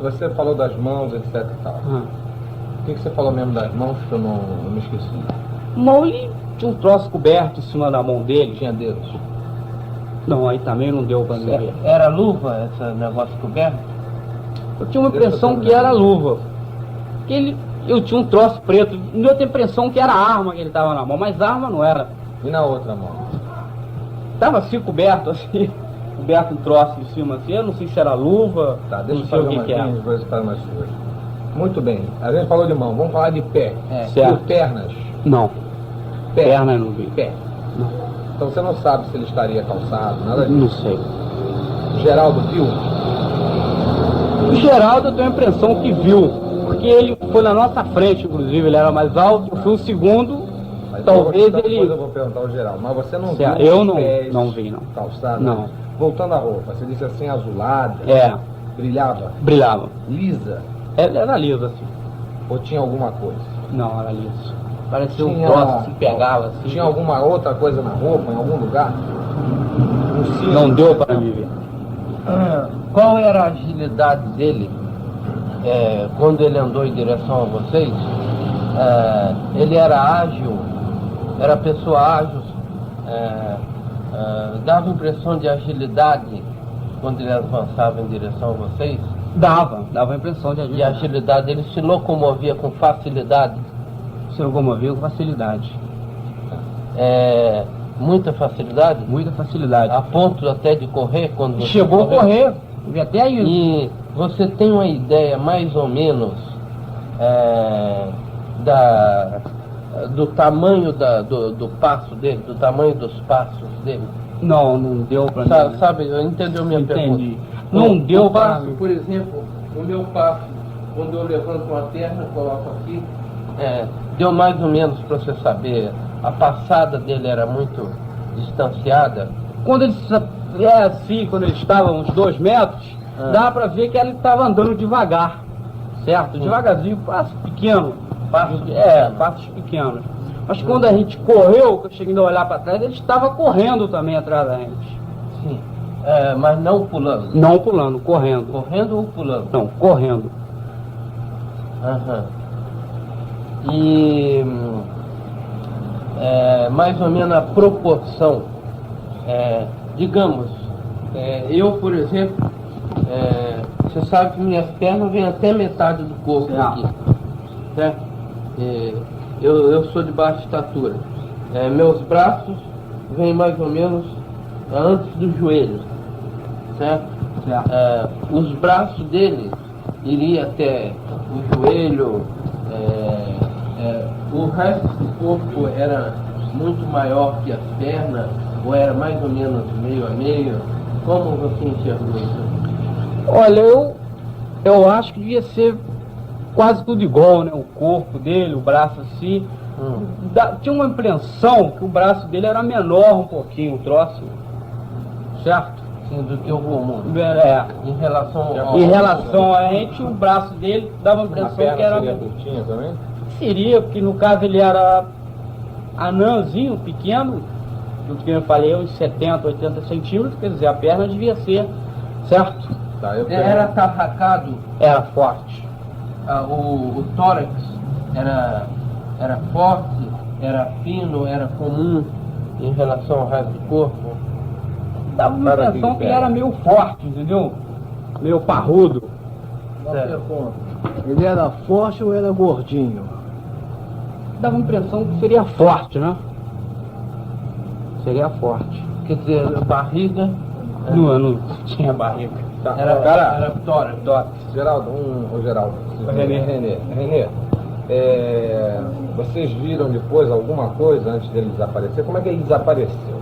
Speaker 1: Você falou das mãos, etc e tal. O que você falou mesmo das mãos que eu não me esqueci?
Speaker 5: Mão, ele tinha um troço coberto em cima da mão dele.
Speaker 1: Tinha dedos?
Speaker 5: Não, aí também não deu pra mim ver.
Speaker 6: Era luva, esse negócio coberto?
Speaker 5: Eu tinha uma impressão que era luva. Eu tinha um troço preto. Me deu a impressão que era arma que ele tava na mão, mas arma não era.
Speaker 1: E na outra mão?
Speaker 5: Tava assim, coberto um troço em cima assim. Eu não sei se era luva,
Speaker 1: Tá, deixa
Speaker 5: não
Speaker 1: eu
Speaker 5: sei
Speaker 1: fazer
Speaker 5: o que
Speaker 1: umas
Speaker 5: que era.
Speaker 1: minhas coisas para umas suas. Muito bem. A gente falou de mão, vamos falar de pé.
Speaker 5: Certo.
Speaker 1: E pernas?
Speaker 5: Não.
Speaker 1: Pé.
Speaker 5: Perna eu não vi.
Speaker 1: Pé.
Speaker 5: Não.
Speaker 1: Então você não sabe se ele estaria calçado, nada disso.
Speaker 5: Não sei.
Speaker 1: O Geraldo viu?
Speaker 5: O Geraldo eu tenho a impressão que viu, porque ele foi na nossa frente, inclusive, ele era mais alto, eu fui o segundo,
Speaker 1: Mas
Speaker 5: talvez
Speaker 1: depois
Speaker 5: ele...
Speaker 1: eu vou perguntar ao Geraldo. Mas você não
Speaker 5: Certo.
Speaker 1: viu
Speaker 5: Eu
Speaker 1: os
Speaker 5: não-
Speaker 1: pés
Speaker 5: não vi, não.
Speaker 1: calçados?
Speaker 5: Não.
Speaker 1: Voltando à roupa, você disse assim, azulada,
Speaker 5: É,
Speaker 1: brilhava,
Speaker 5: brilhava.
Speaker 1: lisa,
Speaker 5: Era liso, assim.
Speaker 1: ou tinha alguma coisa?
Speaker 5: Não, era liso. Parecia um
Speaker 1: Tinha-
Speaker 5: troço, se pegava, assim.
Speaker 1: Tinha alguma outra coisa na roupa, em algum lugar? Um cinto?
Speaker 5: Não deu para me ver.
Speaker 6: Qual era a agilidade dele quando ele andou em direção a vocês? Ele era ágil, era pessoa ágil, dava impressão de agilidade quando ele avançava em direção a vocês?
Speaker 5: Dava a impressão de
Speaker 6: E a agilidade, ele se locomovia com facilidade,
Speaker 5: se locomovia com facilidade.
Speaker 6: muita facilidade,
Speaker 5: Muita facilidade.
Speaker 6: a ponto até de correr quando você
Speaker 5: Chegou a
Speaker 6: correu?
Speaker 5: correr, vi até aí.
Speaker 6: E você tem uma ideia mais ou menos do tamanho do passo dele, do tamanho dos passos dele?
Speaker 5: Não deu para mim.
Speaker 6: Sabe, entendeu minha pergunta?
Speaker 5: Entendi. Não deu
Speaker 6: o
Speaker 5: para
Speaker 6: passo, por exemplo, o meu passo, quando eu levanto uma perna, coloco aqui, deu mais ou menos para você saber, a passada dele era muito distanciada.
Speaker 5: Quando ele assim, quando ele estava uns 2 metros, dá para ver que ele estava andando devagar, certo? Devagarzinho, passo pequeno. Passos pequenos. Mas quando a gente correu, que eu cheguei a olhar para trás, ele estava correndo também atrás da gente.
Speaker 6: Sim, mas não pulando.
Speaker 5: Não pulando, correndo.
Speaker 6: Correndo ou pulando?
Speaker 5: Não, correndo.
Speaker 6: Aham. E mais ou menos a proporção, digamos, eu, por exemplo, você sabe que minhas pernas vêm até metade do corpo aqui, certo? Eu sou de baixa estatura. Meus braços vêm mais ou menos antes do joelho, certo? Os braços dele iriam até o joelho, o resto do corpo era muito maior que as pernas, ou era mais ou menos meio a meio. Como você enxergou isso?
Speaker 5: Olha, eu acho que devia ser quase tudo igual, né? O corpo dele, o braço assim. Tinha uma impressão que o braço dele era menor um pouquinho, o troço. Certo?
Speaker 6: Sim, do que o comum.
Speaker 5: Em relação a gente, o braço dele dava a impressão que era.
Speaker 1: curtinha também?
Speaker 5: Seria, porque no caso ele era anãozinho, pequeno, do que eu falei, uns 70, 80 centímetros, quer dizer, a perna devia ser, certo?
Speaker 1: Tá, eu
Speaker 6: Era tarracado,
Speaker 5: Era forte.
Speaker 6: o tórax era forte, era fino, era comum em relação ao resto do corpo.
Speaker 5: Dava uma
Speaker 1: Para
Speaker 5: impressão
Speaker 1: aqui,
Speaker 5: que ele era meio forte, entendeu? Meio parrudo.
Speaker 7: Ele era forte ou era gordinho?
Speaker 5: Dava a impressão que seria forte, né? Seria forte.
Speaker 6: Quer dizer, barriga
Speaker 5: Não tinha barriga.
Speaker 1: Tá,
Speaker 6: era tórax.
Speaker 1: Geraldo, Renê, vocês viram depois alguma coisa antes dele desaparecer? Como é que ele desapareceu?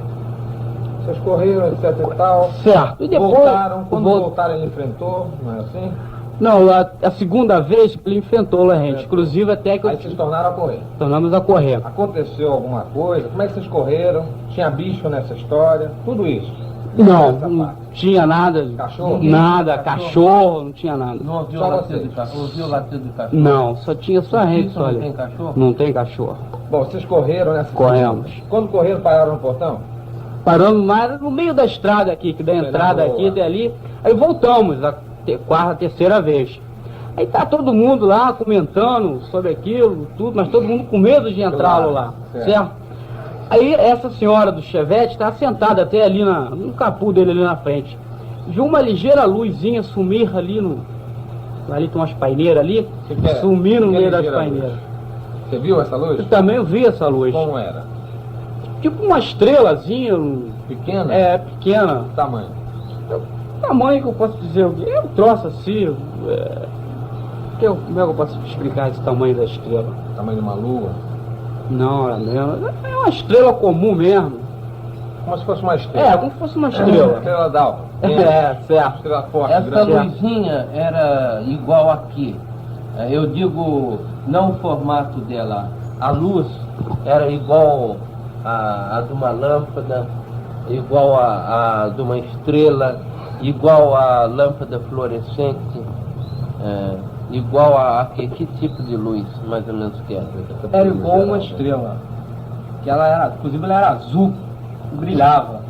Speaker 1: Vocês correram, etc e tal.
Speaker 5: Certo. E depois.
Speaker 1: Voltaram, quando voltaram ele enfrentou, não é assim?
Speaker 5: Não, a segunda vez que ele enfrentou a gente, inclusive até que
Speaker 1: Aí vocês tornaram a correr.
Speaker 5: tornamos a correr.
Speaker 1: Aconteceu alguma coisa? Como é que vocês correram? Tinha bicho nessa história? Tudo isso.
Speaker 5: Não,
Speaker 1: Essa
Speaker 5: não
Speaker 1: parte.
Speaker 5: tinha nada.
Speaker 1: Cachorro?
Speaker 5: Nada, cachorro, não tinha nada.
Speaker 6: Não ouviu
Speaker 1: Só
Speaker 6: o latido
Speaker 1: vocês.
Speaker 6: do cachorro? Ouviu o latido do cachorro?
Speaker 5: Não, só tinha só a gente,
Speaker 6: Isso não
Speaker 5: olha.
Speaker 6: tem cachorro?
Speaker 5: Não tem cachorro.
Speaker 1: Bom, vocês correram nessa
Speaker 5: Corremos.
Speaker 1: Quando correram, pararam no portão?
Speaker 5: Paramos mais no meio da estrada aqui, que da entrada aqui e dali. Aí voltamos a terceira vez. Aí tá todo mundo lá comentando sobre aquilo, tudo, mas todo mundo com medo de entrá-lo lá, certo? Aí essa senhora do Chevette está sentada até ali no capô dele ali na frente. Viu uma ligeira luzinha sumir ali ali tem umas paineiras ali, sumir no meio das paineiras.
Speaker 1: Você viu essa luz?
Speaker 5: Eu também vi essa luz.
Speaker 1: Como era?
Speaker 5: Tipo uma estrelazinha,
Speaker 1: Pequena?
Speaker 5: pequena.
Speaker 1: Tamanho?
Speaker 5: Tamanho que eu posso dizer, é um troço assim, Como é que eu posso explicar esse tamanho da estrela?
Speaker 1: Tamanho de uma lua?
Speaker 5: Não, é uma estrela comum mesmo.
Speaker 1: Como se fosse uma estrela.
Speaker 5: É, como se fosse uma estrela.
Speaker 1: Estrela d'alva.
Speaker 5: É, certo.
Speaker 1: Estrela forte,
Speaker 6: Essa
Speaker 1: grande.
Speaker 6: luzinha era igual aqui. Eu digo, não o formato dela. A luz era igual a de uma lâmpada, igual a de uma estrela, igual a lâmpada fluorescente, igual a que tipo de luz, mais ou menos que era?
Speaker 5: Era igual uma estrela. Que ela era, inclusive ela era azul, brilhava.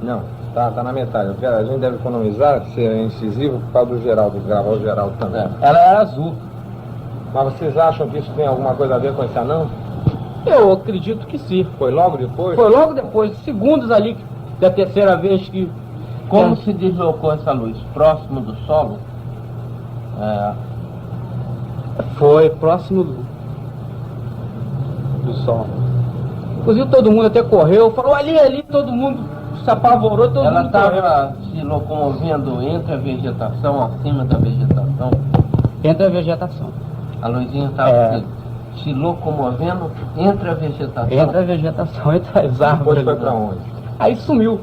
Speaker 1: Não, tá na metade. A gente deve economizar, ser incisivo, por causa do Geraldo, gravar o Geraldo também.
Speaker 5: Ela era azul.
Speaker 1: Mas vocês acham que isso tem alguma coisa a ver com esse anão?
Speaker 5: Eu acredito que sim.
Speaker 1: Foi logo depois?
Speaker 5: Foi logo depois, segundos ali, da terceira vez que...
Speaker 6: Como se deslocou essa luz? Próximo do solo?
Speaker 5: Foi próximo do sol. Inclusive todo mundo até correu, falou ali, todo mundo se apavorou, todo
Speaker 6: Ela
Speaker 5: mundo correu.
Speaker 6: estava se locomovendo entre a vegetação, acima da vegetação.
Speaker 5: Entre a vegetação.
Speaker 6: A luzinha estava se locomovendo entre a vegetação.
Speaker 5: Entre a vegetação, entre as
Speaker 1: Depois
Speaker 5: árvores.
Speaker 1: foi pra onde?
Speaker 5: Aí sumiu.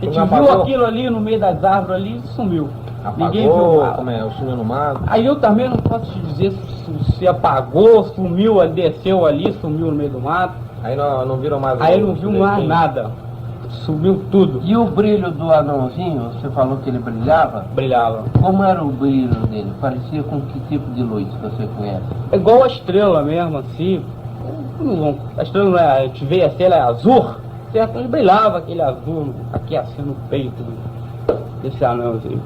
Speaker 5: A gente
Speaker 1: Não
Speaker 5: viu
Speaker 1: apagou?
Speaker 5: aquilo ali no meio das árvores ali e sumiu. Ninguém viu
Speaker 1: Apagou,
Speaker 5: nada.
Speaker 1: como é? Sumiu no mato?
Speaker 5: Aí eu também não posso te dizer se apagou, sumiu, desceu ali, sumiu no meio do mato.
Speaker 1: Aí não viram mais
Speaker 5: Aí
Speaker 1: o-
Speaker 5: não viu
Speaker 1: o
Speaker 5: mais
Speaker 1: desenho?
Speaker 5: nada. Sumiu tudo.
Speaker 6: E o brilho do anãozinho, você falou que ele brilhava?
Speaker 5: Brilhava.
Speaker 6: Como era o brilho dele? Parecia com que tipo de luz que você conhece?
Speaker 5: É igual a estrela mesmo, assim. A estrela não é, a gente vê assim, ela é azul, certo? Ele brilhava aquele azul aqui assim no peito desse anãozinho.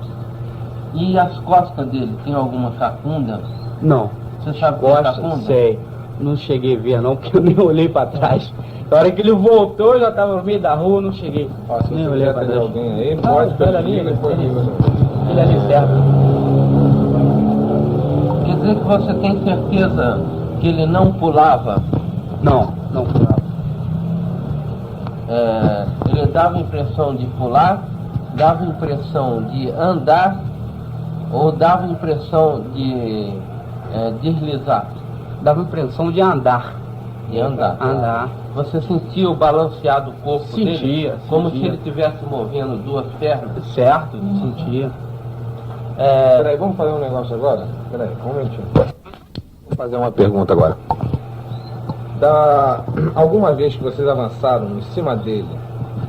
Speaker 6: E as costas dele, tem alguma cacunda?
Speaker 5: Não.
Speaker 6: Você sabe qual é a
Speaker 5: Gosta?
Speaker 6: cacunda?
Speaker 5: Sei. Não cheguei a ver não, porque eu nem olhei pra trás. Na hora que ele voltou, eu já tava no meio da rua, não cheguei.
Speaker 1: Ó, se
Speaker 5: Nem
Speaker 1: você
Speaker 5: olhei
Speaker 1: quiser
Speaker 5: pra
Speaker 1: atender
Speaker 5: trás.
Speaker 1: alguém aí,
Speaker 5: Não,
Speaker 1: pode,
Speaker 5: ele ali,
Speaker 1: liga, depois liga.
Speaker 5: ele ali certo.
Speaker 6: Quer dizer que você tem certeza que ele não pulava?
Speaker 5: Não pulava.
Speaker 6: Ele dava impressão de pular, dava impressão de andar ou dava impressão de deslizar?
Speaker 5: Dava impressão de andar.
Speaker 6: De andar.
Speaker 5: Andar.
Speaker 6: Você sentia o balanceado do corpo dele?
Speaker 5: Sentia,
Speaker 6: Como se
Speaker 5: sentia.
Speaker 6: ele estivesse movendo duas pernas?
Speaker 5: Certo, sentia.
Speaker 1: Peraí, vamos fazer um negócio agora? Peraí, um momentinho. Vou fazer uma pergunta agora. Alguma vez que vocês avançaram em cima dele,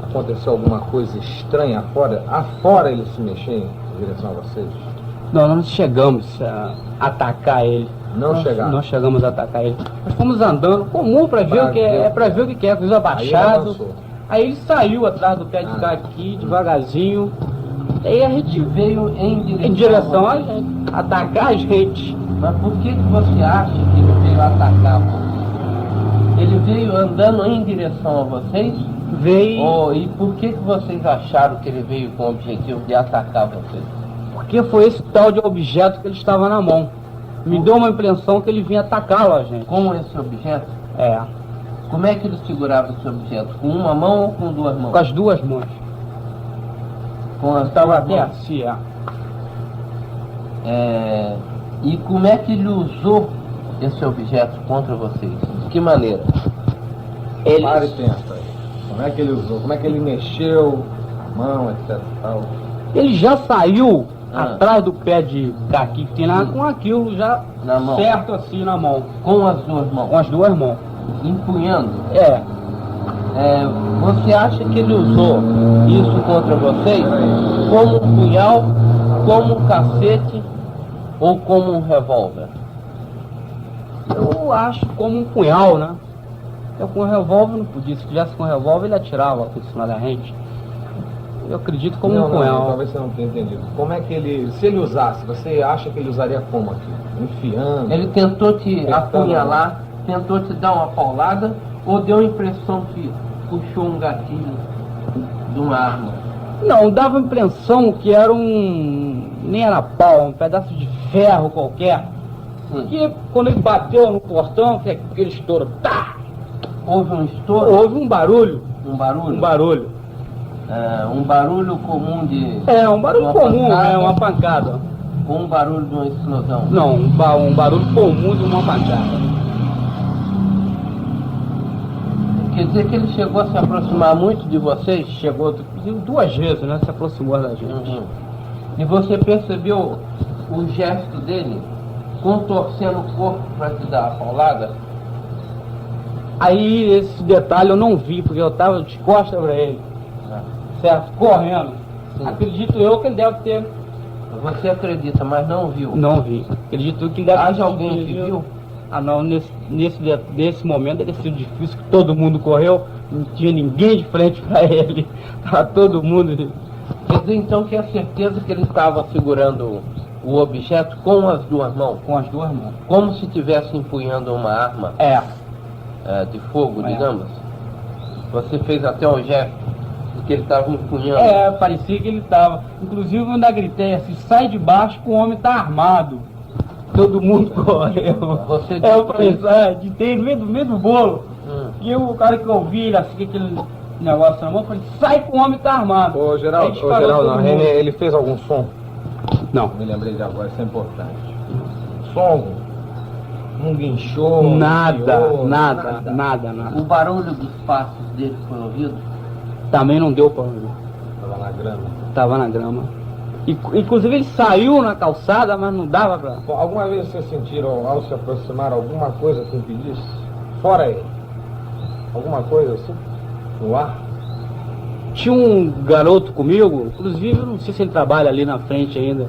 Speaker 1: aconteceu alguma coisa estranha afora? Afora ele se mexer em direção a vocês?
Speaker 5: Não, nós não chegamos a atacar ele.
Speaker 1: Não
Speaker 5: Nós
Speaker 1: chegaram?
Speaker 5: Não chegamos a atacar ele. Nós fomos andando, comum pra ver
Speaker 1: Pra
Speaker 5: o que é,
Speaker 1: ver.
Speaker 5: é pra ver o que é, coisa
Speaker 1: Aí ele
Speaker 5: abaixado.
Speaker 1: avançou.
Speaker 5: Aí ele saiu atrás do pé de caqui, devagarzinho. Aí a gente
Speaker 6: Veio
Speaker 5: em direção a gente, atacar a gente.
Speaker 6: Mas por que você acha que ele veio atacar vocês? Ele veio andando em direção a vocês?
Speaker 5: Veio.
Speaker 6: E por que vocês acharam que ele veio com o objetivo de atacar vocês?
Speaker 5: Porque foi esse tal de objeto que ele estava na mão. Me deu uma impressão que ele vinha atacá-lo a gente.
Speaker 6: Com esse objeto?
Speaker 5: É,
Speaker 6: Como é que ele segurava esse objeto? Com uma mão ou com duas mãos?
Speaker 5: com as duas mãos.
Speaker 6: Com as
Speaker 5: Estava
Speaker 6: duas
Speaker 5: até
Speaker 6: mãos.
Speaker 5: assim,
Speaker 6: E como é que ele usou esse objeto contra vocês? De que maneira?
Speaker 5: Ele,
Speaker 1: Para e pensa aí. Como é que ele usou? Como é que ele mexeu a mão, etc. Tal.
Speaker 5: ele já saiu
Speaker 6: Ah.
Speaker 5: atrás do pé de caqui que tem lá com aquilo já
Speaker 6: Na mão.
Speaker 5: certo assim na mão.
Speaker 6: Com as duas mãos?
Speaker 5: Com as duas mãos.
Speaker 6: Empunhando?
Speaker 5: É,
Speaker 6: Você acha que ele usou isso contra vocês como um punhal, como um cacete ou como um revólver?
Speaker 5: eu acho como um punhal, né? Eu com revólver não podia. Se tivesse com revólver, ele atirava por cima da gente. Eu acredito como
Speaker 1: Não,
Speaker 5: um punhal.
Speaker 1: talvez você não tenha entendido. Como é que ele, se ele usasse, você acha que ele usaria como aqui? Enfiando?
Speaker 6: Ele tentou te
Speaker 1: Apertando.
Speaker 6: apunhalar, tentou te dar uma paulada ou deu a impressão que puxou um gatilho de uma arma?
Speaker 5: Não, dava a impressão que era nem era pau, um pedaço de ferro qualquer.
Speaker 6: Sim.
Speaker 5: Porque quando ele bateu no portão, que é aquele estouro, tá!
Speaker 6: Houve um estouro,
Speaker 5: Houve um barulho.
Speaker 6: um barulho?
Speaker 5: Um barulho.
Speaker 6: Um barulho comum de...
Speaker 5: É, um barulho
Speaker 6: Uma
Speaker 5: comum,
Speaker 6: pancada.
Speaker 5: uma pancada.
Speaker 6: com um barulho de uma explosão.
Speaker 5: Não, um barulho comum de uma pancada.
Speaker 6: Quer dizer que ele chegou a se aproximar muito de vocês?
Speaker 5: Chegou, inclusive, 2 vezes, né? Se aproximou da gente.
Speaker 6: Uhum. E você percebeu o gesto dele contorcendo o corpo para te dar a paulada?
Speaker 5: Aí, esse detalhe eu não vi, porque eu tava de costas pra ele. Certo? Correndo.
Speaker 6: Sim.
Speaker 5: Acredito eu que ele deve ter...
Speaker 6: Você acredita, mas não viu?
Speaker 5: Não vi. Acredito que ele deve
Speaker 6: Haja
Speaker 5: ter...
Speaker 6: alguém que viu?
Speaker 5: Ah não, nesse momento deve ter sido difícil, que todo mundo correu, não tinha ninguém de frente pra ele. Tava todo mundo...
Speaker 6: Quer dizer então que é certeza que ele estava segurando o objeto com as 2 mãos?
Speaker 5: Com as 2 mãos.
Speaker 6: Como se estivesse empunhando uma arma de fogo, digamos? Você fez até um gesto de que ele estava empunhando?
Speaker 5: Parecia que ele estava. Inclusive eu ainda gritei assim, sai de baixo que o homem está armado. Todo mundo correu.
Speaker 6: Você
Speaker 5: eu falei, gritei no meio do bolo. E o cara que eu vi, ele assim, com aquele negócio na mão, eu falei, sai que o homem está armado.
Speaker 1: Ô Geraldo, não, René, ele fez algum som?
Speaker 5: Não.
Speaker 1: Me lembrei de agora, isso é importante. Som? Não guinchou?
Speaker 5: Nada.
Speaker 6: O barulho dos passos dele foi ouvido?
Speaker 5: Também não deu para ouvir. Tava na grama. Inclusive ele saiu na calçada, mas não dava pra...
Speaker 1: Bom, alguma vez vocês sentiram, ao se aproximar, alguma coisa que impedisse? Fora ele? Alguma coisa assim? No ar?
Speaker 5: Tinha um garoto comigo, inclusive, eu não sei se ele trabalha ali na frente ainda.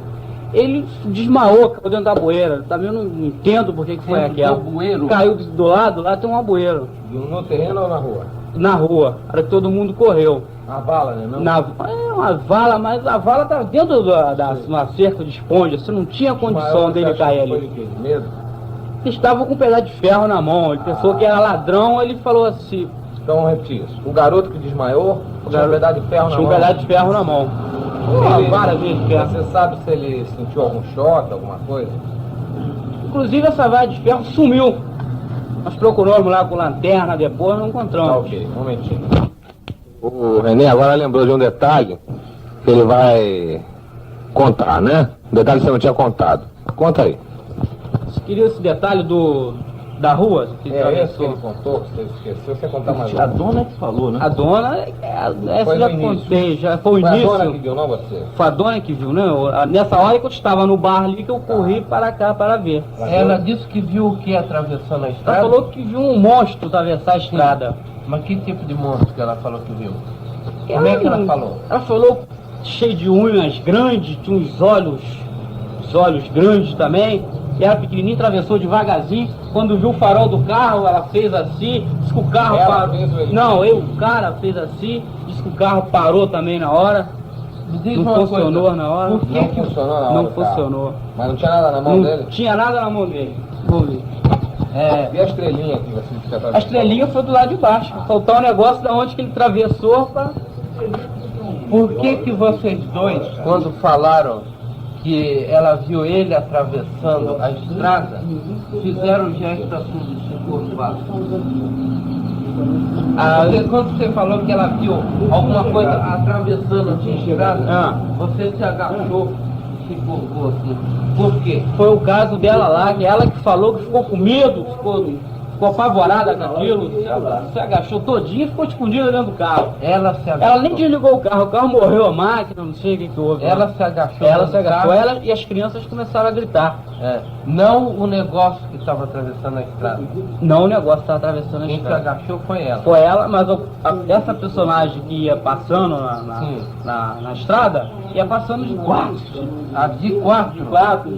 Speaker 5: Ele desmaiou, caiu dentro da bueira. Também eu não entendo por que foi aquela.
Speaker 6: Bueiro?
Speaker 5: Caiu do lado, lá tem uma bueira.
Speaker 1: No terreno ou na rua?
Speaker 5: Na rua, era que todo mundo correu.
Speaker 1: A bala, né? Não?
Speaker 5: Uma vala, mas a vala estava dentro da uma cerca de esponja, você não tinha condição dele cair ali.
Speaker 1: Foi de quê? De medo?
Speaker 5: Ele estava com um pedaço de ferro na mão, ele pensou que era ladrão, ele falou assim...
Speaker 1: Então vamos repetir isso. O garoto que desmaiou tinha um pedaço de ferro na mão?
Speaker 5: Tinha um pedaço de ferro na mão. Várias vezes de ferro.
Speaker 1: Você sabe se ele sentiu algum choque, alguma coisa?
Speaker 5: Inclusive essa vara de ferro sumiu. Nós procuramos lá com lanterna depois, não encontramos.
Speaker 1: Tá, ok, um momentinho. O René agora lembrou de um detalhe que ele vai contar, né? Um detalhe que você não tinha contado. Conta aí.
Speaker 5: Você queria esse detalhe da rua? Que
Speaker 1: esse que ele contou, que você esqueceu, você contar mais
Speaker 6: A dona que falou, né?
Speaker 5: A dona, essa
Speaker 1: Foi
Speaker 5: já
Speaker 1: no início.
Speaker 5: contei, já foi o
Speaker 1: Foi
Speaker 5: início.
Speaker 1: a dona que viu, não você?
Speaker 5: Foi a dona que viu, né? Nessa hora que eu estava no bar ali, que eu corri para cá para ver.
Speaker 6: Ela disse que viu o que atravessando a
Speaker 5: Ela
Speaker 6: estrada?
Speaker 5: falou que viu um monstro atravessar a estrada.
Speaker 6: Mas que tipo de monstro que ela falou que viu? Como é que ela falou?
Speaker 5: Ela falou cheio de unhas grandes, tinha uns olhos grandes também. E ela pequenininha, atravessou devagarzinho. Quando viu o farol do carro, ela fez assim, disse que o carro parou. Não, o cara fez assim, disse que o carro parou também na hora. Não funcionou na hora.
Speaker 1: Por que não funcionou na hora?
Speaker 5: Não funcionou.
Speaker 1: Mas não tinha nada na mão dele?
Speaker 5: Não tinha nada na mão dele. Vamos ver.
Speaker 1: E a estrelinha que você disse que atravessou?
Speaker 5: A estrelinha foi do lado de baixo. Faltou um negócio da onde que ele atravessou para...
Speaker 6: Por que vocês dois, quando falaram que ela viu ele atravessando a estrada, fizeram o gesto assim de se curvar? Quando você falou que ela viu alguma coisa atravessando a estrada, você se agachou, se curvou assim. Por quê?
Speaker 5: Foi o caso dela lá, que ela que falou que ficou com medo, ficou apavorada com aquilo, se agachou todinha e ficou escondida dentro do carro.
Speaker 6: Ela se agachou.
Speaker 5: Ela nem desligou o carro morreu a máquina, não sei o que houve.
Speaker 6: Ela se agachou.
Speaker 5: Ela se agachou, ela e as crianças começaram a gritar.
Speaker 6: Não o negócio que estava atravessando a estrada.
Speaker 5: Não o negócio que estava atravessando a
Speaker 6: Quem se
Speaker 5: estrada.
Speaker 6: agachou foi ela.
Speaker 5: Foi ela, mas essa personagem que ia passando na estrada, ia passando de quatro.
Speaker 6: De quatro?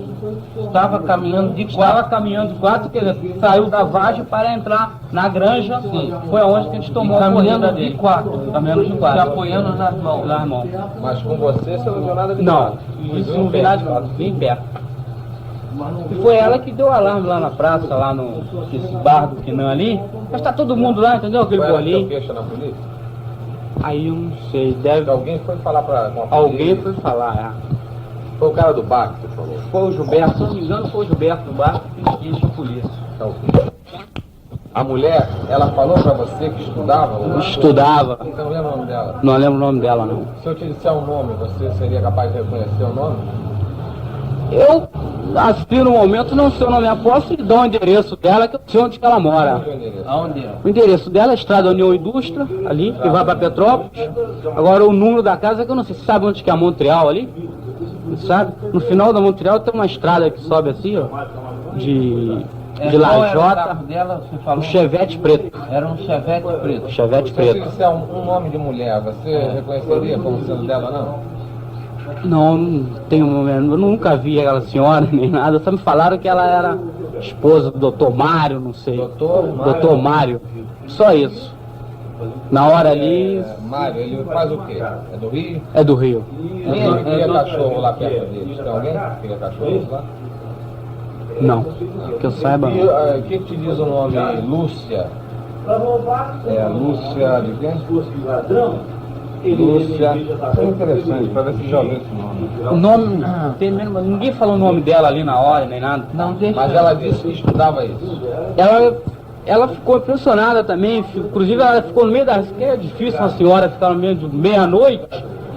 Speaker 6: Estava caminhando de quatro.
Speaker 5: Estava caminhando de quatro, quer dizer, saiu da vagem para entrar na granja. Sim. Foi onde que a gente tomou a corrida dele. Caminhando de quatro.
Speaker 6: Se apoiando nas mãos.
Speaker 1: Mas com você não viu nada de
Speaker 5: Não,
Speaker 1: nada?
Speaker 5: isso não vi nada de nada, bem perto. E foi ela que deu alarme lá na praça, lá nesse bar do Quinan ali. Mas tá todo mundo lá, entendeu? Aquele
Speaker 1: Foi ela que
Speaker 5: bolinho.
Speaker 1: deu queixa na polícia?
Speaker 5: Aí eu não sei, deve...
Speaker 1: Alguém foi falar pra...
Speaker 5: Alguém foi falar,
Speaker 1: Foi o cara do bar que você falou?
Speaker 5: Foi o Gilberto, se não me engano foi o Gilberto do bar que disse a polícia.
Speaker 1: Tá ok. A mulher, ela falou pra você que estudava? Ou não?
Speaker 5: Estudava.
Speaker 1: Você não lembra o nome dela?
Speaker 5: Não lembro o nome dela, não.
Speaker 1: Se eu te disser um nome, você seria capaz de reconhecer o nome?
Speaker 5: Eu, assim, no momento, não sei o nome. Eu posso lhe dar o endereço dela, que eu sei onde que ela mora.
Speaker 6: Aonde é?
Speaker 5: O endereço dela é Estrada União Indústria, ali, que vai para Petrópolis. Agora, o número da casa, que eu não sei. Você sabe onde que é a Montreal ali? Não sabe? No final da Montreal tem uma estrada que sobe assim, ó, de
Speaker 6: Qual era o
Speaker 5: lajota,
Speaker 6: carro dela, você falou?
Speaker 5: um Chevette preto.
Speaker 6: Era um Chevette preto.
Speaker 5: Chevette
Speaker 1: Se
Speaker 5: preto.
Speaker 1: disser um nome de mulher, você reconheceria como sendo dela, não?
Speaker 5: Não tenho, eu nunca vi aquela senhora nem nada, só me falaram que ela era esposa do Dr. Mário, não sei. Dr. Mário. Só isso. Na hora ali,
Speaker 1: Mário, ele faz o quê? É do Rio?
Speaker 5: é do Rio.
Speaker 1: Quem cria cachorro lá perto deles? Tem alguém que cria cachorros lá?
Speaker 5: Não, que eu saiba.
Speaker 1: E o que te diz o nome Lúcia? É Lúcia de quem? Lúcia. É interessante, para ver se já ouviu esse nome.
Speaker 5: O nome, tem mesmo, ninguém falou o nome dela ali na hora, nem nada.
Speaker 6: Não deixa.
Speaker 1: Mas ela disse que estudava isso.
Speaker 5: Ela ficou impressionada também, inclusive ela ficou no meio da... que é difícil uma senhora ficar no meio de meia-noite,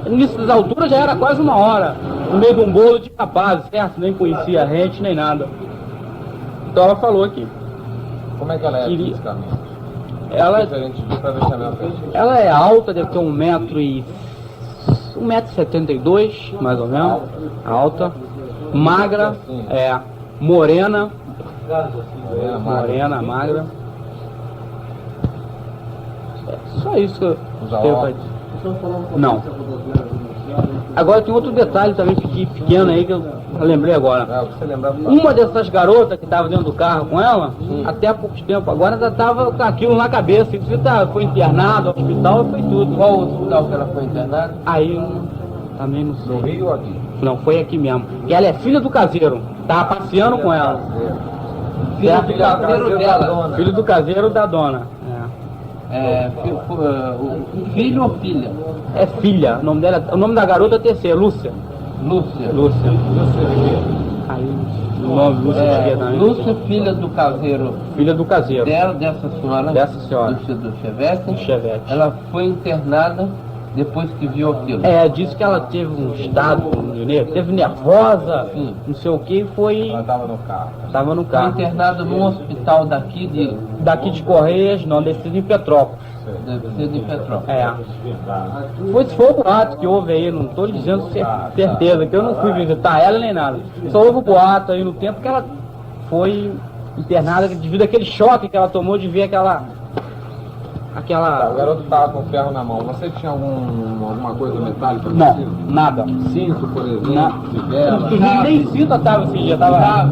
Speaker 5: nessas alturas já era quase 1 hora, no meio de um bolo de rapazes, certo? Nem conhecia a gente, nem nada. Então ela falou aqui.
Speaker 1: Como é que ela é
Speaker 5: Queria-
Speaker 1: fisicamente?
Speaker 5: Ela,
Speaker 1: Diferente de para ver se é a mesma pessoa.
Speaker 5: ela é alta, deve ter 1,72 m, mais ou menos, alta, magra, morena, magra. É só isso que eu
Speaker 1: Usa
Speaker 5: tenho pra
Speaker 1: óculos?
Speaker 5: dizer. Não. Agora tem outro detalhe também pequeno aí que eu lembrei agora.
Speaker 1: Você lembrava?
Speaker 5: Uma dessas garotas que estava dentro do carro com ela, até há pouco tempo, agora já estava com aquilo na cabeça. Foi internado, hospital, foi tudo.
Speaker 6: Qual o hospital que ela foi internada?
Speaker 5: Aí também não sei.
Speaker 1: No Rio ou aqui?
Speaker 5: Não, foi aqui mesmo. E ela é filha do caseiro. Tava passeando com ela.
Speaker 6: Filho
Speaker 5: Certo?
Speaker 6: do caseiro dela.
Speaker 5: Filho do caseiro da dona.
Speaker 6: Filho ou filha?
Speaker 5: É filha. O nome da garota é terceiro, Lúcia.
Speaker 6: Lúcia.
Speaker 5: Lúcia. Aí o nome Lúcia também.
Speaker 6: Lúcia, filha do caseiro
Speaker 5: Filha do caseiro.
Speaker 6: dela, dessa senhora.
Speaker 5: Dessa senhora.
Speaker 6: Do Chevette.
Speaker 5: Chevette.
Speaker 6: Ela foi internada depois que viu aquilo.
Speaker 5: Disse que ela teve um estado, teve nervosa,
Speaker 6: Sim.
Speaker 5: não sei o que, foi.
Speaker 1: Ela estava no carro.
Speaker 5: Tava no
Speaker 6: Foi
Speaker 5: carro.
Speaker 6: internada num hospital daqui
Speaker 5: Daqui de Correias, não, descido em Petrópolis.
Speaker 6: deve ser de Petrópolis.
Speaker 5: Foi o boato que houve aí, não estou dizendo certeza, que eu não fui visitar ela nem nada. Só houve o boato aí no tempo que ela foi internada devido àquele choque que ela tomou de ver aquela.
Speaker 1: O garoto estava com o ferro na mão. Você tinha alguma coisa metálica?
Speaker 5: Não, nada.
Speaker 1: Cinto, por exemplo,
Speaker 5: Na-
Speaker 1: de vela.
Speaker 5: Inclusive nem cinta tava esse dia, tava.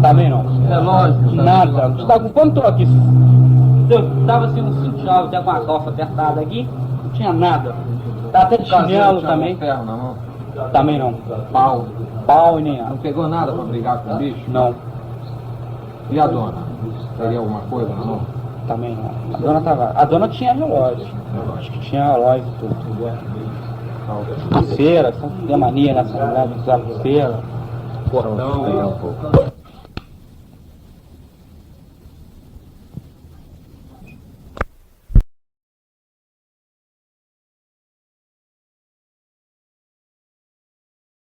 Speaker 5: Também não.
Speaker 6: Relógio.
Speaker 5: Nada. Quando tô aqui, eu tava assim, um cinto de chave, até com a calça apertada aqui, não tinha nada. Tava até de chinelo
Speaker 1: Tinha
Speaker 5: também.
Speaker 1: algum ferro na mão?
Speaker 5: Também não.
Speaker 1: Pau.
Speaker 5: Pau e nem nada.
Speaker 1: Não pegou nada para brigar com o bicho?
Speaker 5: Não,
Speaker 1: E a dona? Teria alguma coisa na mão?
Speaker 5: também não. A dona tinha relógio. Acho que tinha relógio e tudo. Pulseira, tem mania nessa mulher de usar pulseira.
Speaker 1: Cordão.